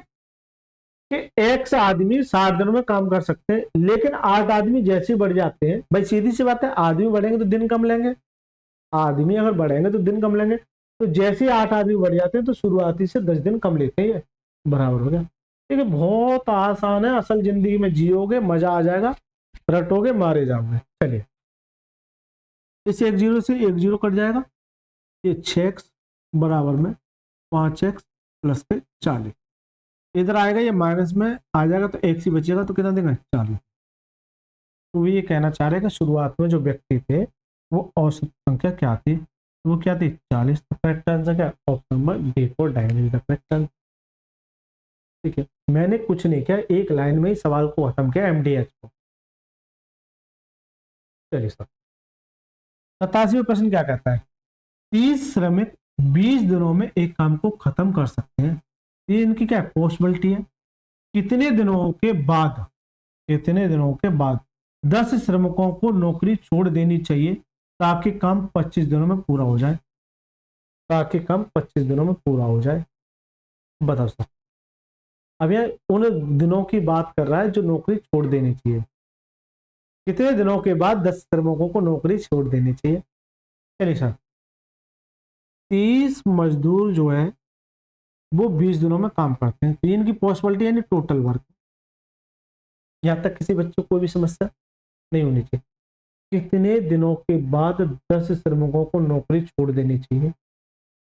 कि एक आदमी 60 दिनों में काम कर सकते हैं, लेकिन 8 आदमी जैसे बढ़ जाते हैं, भाई सीधी सी बात है, आदमी बढ़ेंगे तो दिन कम लेंगे, आदमी अगर बढ़ेंगे तो दिन कम लेंगे, तो जैसे 8 आदमी बढ़ जाते हैं तो शुरुआती से 10 दिन कम लेते हैं, बराबर हो गया। ठीक है, बहुत आसान है, असल जिंदगी में जियोगे मजा आ जाएगा, रटोगे मारे जाओगे। चलिए इस 1 0 से 1 0 कट जाएगा, ये 6x बराबर में 5x प्लस पे 40, इधर आएगा ये माइनस में आ जाएगा तो x ही बचेगा, तो कितना देगा 40। तो ये कहना चाह रहे हैं कि शुरुआत में जो व्यक्ति थे वो औसत संख्या क्या थी, तो वो क्या थी 40, तो करेक्ट आंसर क्या, ऑप्शन नंबर डी फॉर डायन इज द करेक्ट आंसर। ठीक है, मैंने कुछ नहीं किया, एक लाइन में ही सवाल को खत्म किया, एमडीएच को। चलिए सर 87वां प्रश्न क्या कहता है, 30 श्रमिक 20 दिनों में एक काम को खत्म कर सकते हैं, ये इनकी क्या पॉसिबिलिटी है, कितने दिनों के बाद, कितने दिनों के बाद 10 श्रमिकों को नौकरी छोड़ देनी चाहिए ताकि काम 25 दिनों में पूरा हो जाए, ताकि काम 25 दिनों में पूरा हो जाए। बताओ सर। अब यह उन दिनों की बात कर रहा है जो नौकरी छोड़ देनी चाहिए। कितने दिनों के बाद 10 श्रमिकों को नौकरी छोड़ देनी चाहिए। चलिए सर, 30 मजदूर जो है वो 20 दिनों में काम करते हैं, 3 की पॉसिबिलिटी यानी टोटल वर्क। यहां तक किसी बच्चे को कोई भी समस्या नहीं होनी चाहिए। कितने दिनों के बाद 10 श्रमिकों को नौकरी छोड़ देनी चाहिए।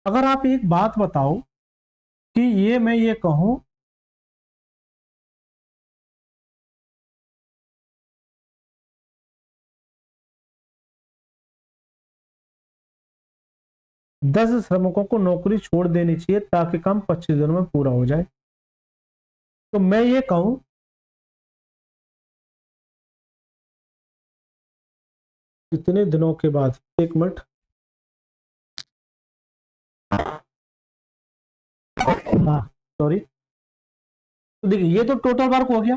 अगर आप एक बात बताओ कि ये मैं ये कहूं 10 श्रमिकों को नौकरी छोड़ देनी चाहिए ताकि काम 25 दिनों में पूरा हो जाए, तो मैं ये कहूं कितने दिनों के बाद, एक मिनट, हाँ सॉरी, तो देखिए ये तो टोटल वर्क हो गया।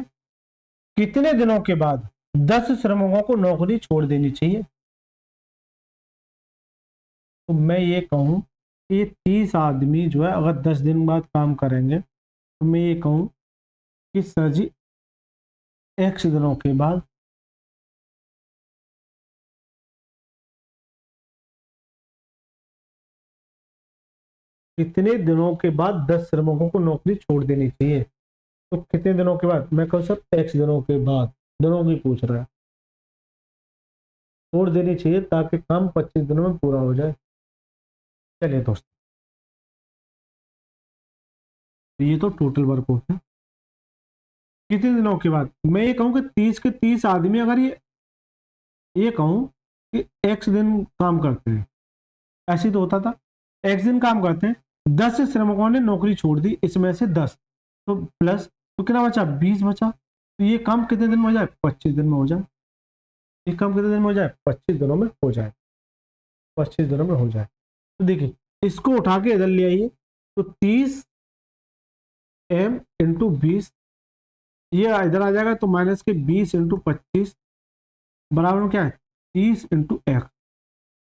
कितने दिनों के बाद 10 श्रमिकों को नौकरी छोड़ देनी चाहिए, तो मैं ये कहूं कि 30 आदमी जो है अगर 10 दिन बाद काम करेंगे तो मैं ये कहूं कि सर जी एक्स दिनों के बाद कितने दिनों के बाद 10 श्रमिकों को नौकरी छोड़ देनी चाहिए। तो कितने दिनों के बाद, मैं कहूँ सर एक्स दिनों के बाद, दिनों की पूछ रहा है, छोड़ देनी चाहिए ताकि काम 25 दिनों में पूरा हो जाए। चलिए दोस्तों, ये तो टोटल वर्क हो गया। कितने दिनों के बाद, मैं ये कहूँ कि 30 के 30 आदमी, अगर ये कहूँ कि एक्स दिन काम करते हैं, ऐसे तो होता था, एक्स दिन काम करते हैं, 10 श्रमिकों ने नौकरी छोड़ दी, इसमें से 10 तो प्लस, तो कितना बचा, 20 बचा, तो ये काम कितने दिन में हो जाए, 25 दिन में हो जाए। ये काम कितने दिन में हो जाए, 25 दिनों में हो जाए, 25 दिनों में हो जाए। तो देखिए इसको उठा के इधर ले आइए, तो 30 एम इंटू 20, ये इधर आ जाएगा, तो माइनस के 20 इंटू 25 बराबर में क्या है, 30 इंटू एक्स,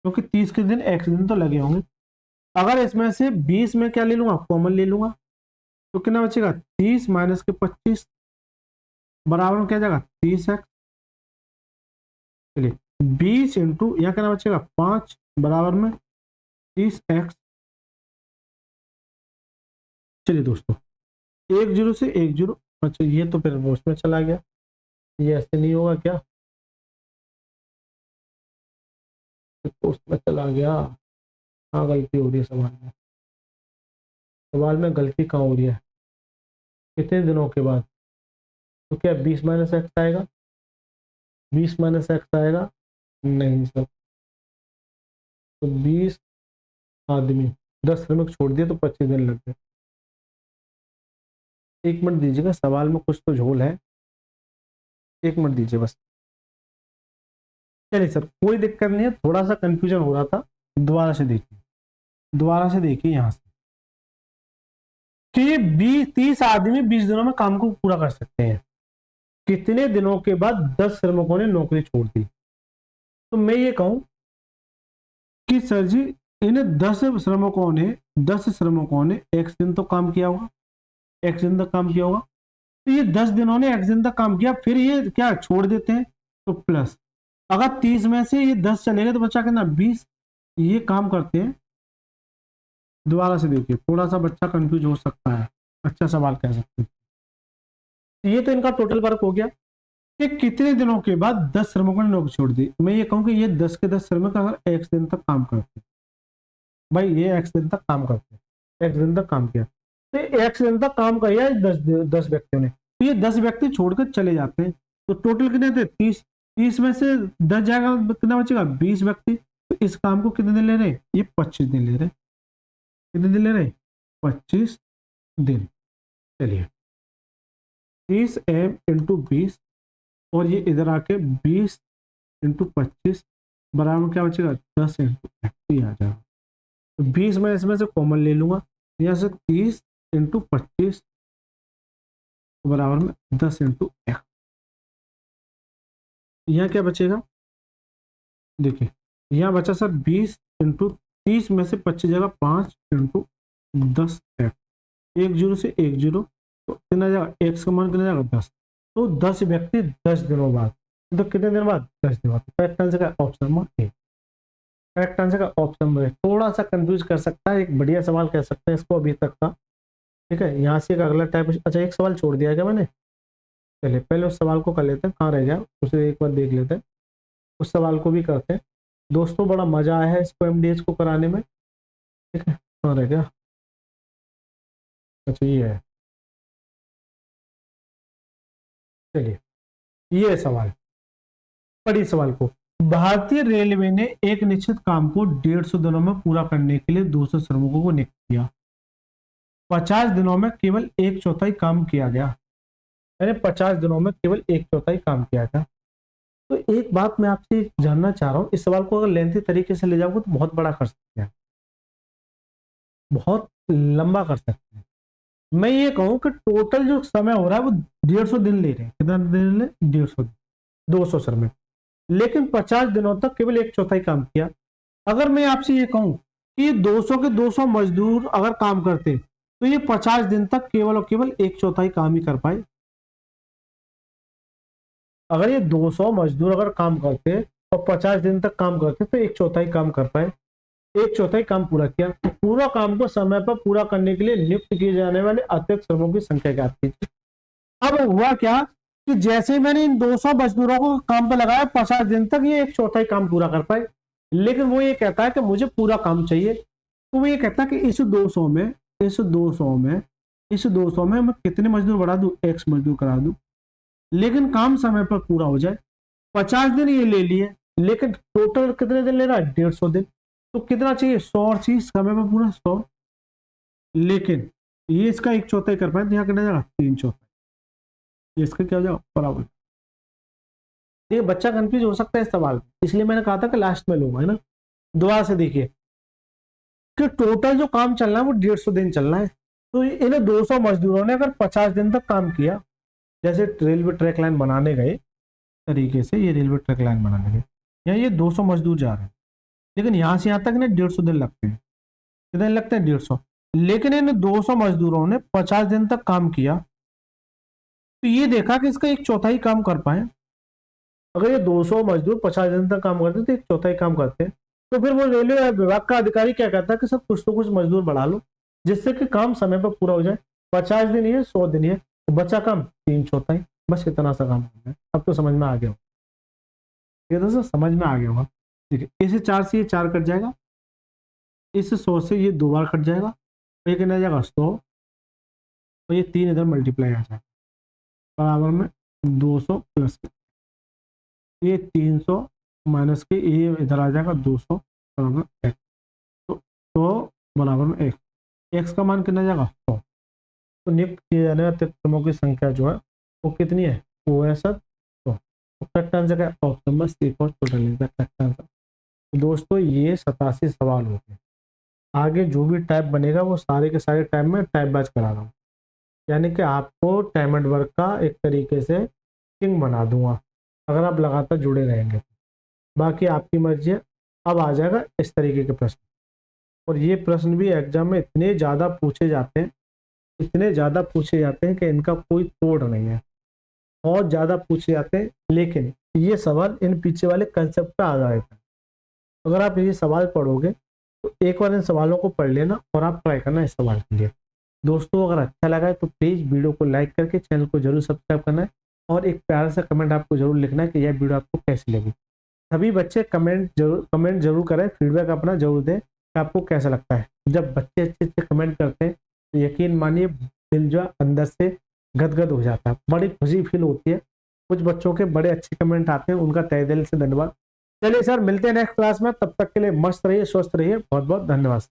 क्योंकि 30 के दिन एक्स दिन तो लगे होंगे। अगर इसमें से 20 में क्या ले लूंगा, कॉमन ले लूंगा, तो कितना बचेगा, 30 माइनस के 25 बराबर में क्या जाएगा, 30 एक्स। चलिए 20 इंटू यहाँ कितना बचेगा, 5 बराबर में 30 एक्स। चलिए दोस्तों, एक जीरो से एक जीरो, अच्छा ये तो फिर उसमें चला गया, ये ऐसे नहीं होगा क्या, तो उसमें चला गया। हाँ गलती हो रही है सवाल में, सवाल में गलती कहाँ हो रही है, कितने दिनों के बाद, तो क्या 20 माइनस एक्स आएगा, 20 माइनस एक्स आएगा, नहीं सर, तो 20 आदमी 10 श्रमिक छोड़ दिए तो 25 दिन लग गए। एक मिनट दीजिएगा, सवाल में कुछ तो झोल है, एक मिनट दीजिए बस। चलिए सर कोई दिक्कत नहीं है, थोड़ा सा कंफ्यूजन हो रहा था, दोबारा से देखिए, दोबारा से देखिए यहाँ से कि 30 आदमी 20 दिनों में काम को पूरा कर सकते हैं, कितने दिनों के बाद 10 श्रमिकों ने नौकरी छोड़ दी। तो मैं ये कहूं कि सर जी इन 10 श्रमिकों ने एक्स दिन तो काम किया होगा, एक्स दिन तक काम किया होगा, तो ये 10 दिनों ने एक्स दिन तक काम किया, फिर ये क्या छोड़ देते हैं, तो प्लस, अगर 30 में से ये 10 चले गए तो बचा कितना, 20, ये काम करते हैं। दोबारा से देखिए, थोड़ा सा बच्चा कंफ्यूज हो सकता है, अच्छा सवाल कह सकते हैं। ये तो इनका टोटल वर्क हो गया कि कितने दिनों के बाद 10 श्रमिकों ने नौकरी छोड़ दी। मैं ये कहूँ कि ये 10 के 10 श्रमिक अगर एक्स दिन तक काम करते हैं, भाई ये एक्स दिन तक काम करते हैं, एक्स दिन तक काम किया, तो एक्स दिन तक काम किया 10 व्यक्तियों ने, तो ये 10 व्यक्ति छोड़कर चले जाते हैं, तो टोटल कितने थे, 30, 30 में से 10 जाएगा, कितना बचेगा, 20 व्यक्ति। तो इस काम को कितने दिन ले रहे हैं, ये 25 दिन ले रहे हैं, कितने दिन ले रहे हैं, 25 दिन। चलिए 30 एम इंटू 20, और ये इधर आके 20 इंटू 25 बराबर क्या बचेगा, 10 इंटू एक्स आ जाएगा, तो 20 में इसमें से कॉमन ले लूंगा, यहाँ से 30 इंटू 25 बराबर में 10 इंटू एक्स। यहाँ क्या बचेगा, देखिए यहाँ बचा सर 20 इंटू 30 में से 25 जगह 5 इंटू 10 एक्स, 1 जीरो से 1 जीरो, तो कितना जाएगा, एक्स का मान कितना जाएगा 10। तो 10 व्यक्ति 10 दिनों बाद, तो कितने दिन बाद, 10 दिन बाद। करेक्ट आंसर का option number A. Correct answer का ऑप्शन नंबर ए। थोड़ा सा कंफ्यूज कर सकता है, एक बढ़िया सवाल कह सकते हैं इसको अभी तक का। ठीक है, यहाँ से एक अगला टाइप, अच्छा एक सवाल छोड़ दिया क्या मैंने, चलिए पहले उस सवाल को कर लेते हैं, कहाँ रह गया उसे एक बार देख लेते हैं, उस सवाल को भी करते हैं। दोस्तों बड़ा मजा आया है इसको एमडीएच को कराने में। ठीक है, कहाँ रह गया, अच्छा ये है, चलिए ये सवाल, पढ़िए सवाल को। भारतीय रेलवे ने एक निश्चित काम को 150 दिनों में पूरा करने के लिए 200 श्रमिकों को नियुक्त किया। 50 दिनों में केवल 1/4 काम किया गया, यानी 50 दिनों में केवल 1/4 काम किया गया। तो एक बात मैं आपसे जानना चाह रहा हूं, इस सवाल को अगर लेंथी तरीके से ले जाओगे तो बहुत बड़ा कर सकते हैं, बहुत लंबा कर सकते हैं। मैं ये कहूं कि टोटल जो समय हो रहा है वो 150 दिन ले रहे हैं, कितना दिन ले, 150 दिन, 200 श्रमिक, लेकिन 50 दिनों तक केवल 1/4 काम किया। अगर मैं आपसे ये कहूं कि 200 के 200 मजदूर अगर काम करते तो ये 50 दिन तक केवल और केवल 1/4 काम ही कर पाए। अगर ये 200 मजदूर अगर काम करते और 50 दिन तक काम करते तो 1/4 काम कर पाए, 1/4 काम पूरा किया। तो पूरा काम को समय पर पूरा करने के लिए नियुक्त किए जाने वाले अतिरिक्त श्रमिकों की संख्या ज्ञात कीजिए। अब हुआ क्या कि जैसे मैंने इन 200 मजदूरों को काम पर लगाया, 50 दिन तक ये 1/4 काम पूरा कर पाए, लेकिन वो ये कहता है कि मुझे पूरा काम चाहिए। तो वो ये कहता है कि इस 200 में मैं कितने मजदूर बढ़ा दूं, एक्स मजदूर करा दूं, लेकिन काम समय पर पूरा हो जाए। 50 दिन ये ले लिए, लेकिन टोटल कितने दिन ले रहा है, 150 दिन। तो कितना चाहिए, 100 और चीज समय पर पूरा 100, लेकिन ये इसका 1/4 कर पाए तो यहाँ कितना जाएगा, 3/4, ये इसका क्या हो जाएगा, बराबर। ये बच्चा कंफ्यूज हो सकता है इस सवाल में, इसलिए मैंने कहा था कि लास्ट में लूंगा, है ना। दोबारा से देखिए कि टोटल जो काम चलना है वो 150 दिन चलना है। तो इन्हें 200 मजदूरों ने अगर 50 दिन तक काम किया, जैसे रेलवे ट्रैक लाइन बनाने गए तरीके से, ये रेलवे ट्रैक लाइन बनाने गए, यहाँ ये 200 मजदूर जा रहे हैं, लेकिन यहाँ से यहाँ तक इन्हें 150 दिन लगते हैं। कितने दिन लगते हैं, 150, लेकिन इन 200 मजदूरों ने 50 दिन तक काम किया, तो ये देखा कि इसका 1/4 काम कर पाए। अगर ये 200 मजदूर 50 दिन तक काम करते तो 1/4 काम करते, तो फिर वो रेलवे विभाग का अधिकारी क्या कहता है कि सब कुछ तो कुछ मजदूर बढ़ा लो जिससे कि काम समय पर पूरा हो जाए। 50 दिन ये 100 दिन ये, तो बचा काम 3/4, बस इतना सा काम करना है। अब तो समझ में आ गया, ये दोस्तों समझ में आ गया होगा। ठीक है, इसे 4 से ये 4 कट जाएगा, इस 100 से ये 2 बार कट जाएगा, तो ये कितना जाएगा 100, तो ये 3 इधर मल्टीप्लाई आ जाएगा, बराबर में 200 प्लस ये 300 माइनस के ये इधर आ जाएगा 200 बराबर एक्स, तो बराबर में एक्स का मान कितना जाएगा 100। तो नियुक्त किए जाने वाले श्रमिकों की संख्या जो है वो कितनी है, वो है सर 100। करेक्ट आंसर का option number C for total correct answer. दोस्तों ये 87 सवाल हो गए, आगे जो भी टाइप बनेगा वो सारे के सारे टाइप में टाइप बैच करा रहा हूँ, यानी कि आपको टाइम एंड वर्क का एक तरीके से किंग बना दूंगा अगर आप लगातार जुड़े रहेंगे। बाकी आपकी मर्जी है। अब आ जाएगा इस तरीके के प्रश्न, और ये प्रश्न भी एग्जाम में इतने ज़्यादा पूछे जाते हैं, इतने ज़्यादा पूछे जाते हैं कि इनका कोई तोड़ नहीं है, बहुत ज़्यादा पूछे जाते हैं, लेकिन ये सवाल इन पीछे वाले कंसेप्ट पे आधारित है। अगर आप ये सवाल पढ़ोगे तो एक बार इन सवालों को पढ़ लेना और आप ट्राई करना इस सवाल के लिए। दोस्तों अगर अच्छा लगा है तो प्लीज़ वीडियो को लाइक करके चैनल को जरूर सब्सक्राइब करना है, और एक प्यारा सा कमेंट आपको जरूर लिखना है कि यह वीडियो आपको कैसी लगी। सभी बच्चे कमेंट जरूर करें, फीडबैक अपना जरूर दें कि आपको कैसा लगता है। जब बच्चे अच्छे अच्छे कमेंट करते हैं तो यकीन मानिए दिल जो अंदर से गदगद हो जाता है, बड़ी खुशी फील होती है। कुछ बच्चों के बड़े अच्छे कमेंट आते हैं, उनका तहे दिल से धन्यवाद। चलिए सर, मिलते हैं नेक्स्ट क्लास में, तब तक के लिए मस्त रहिए, स्वस्थ रहिए, बहुत बहुत धन्यवाद।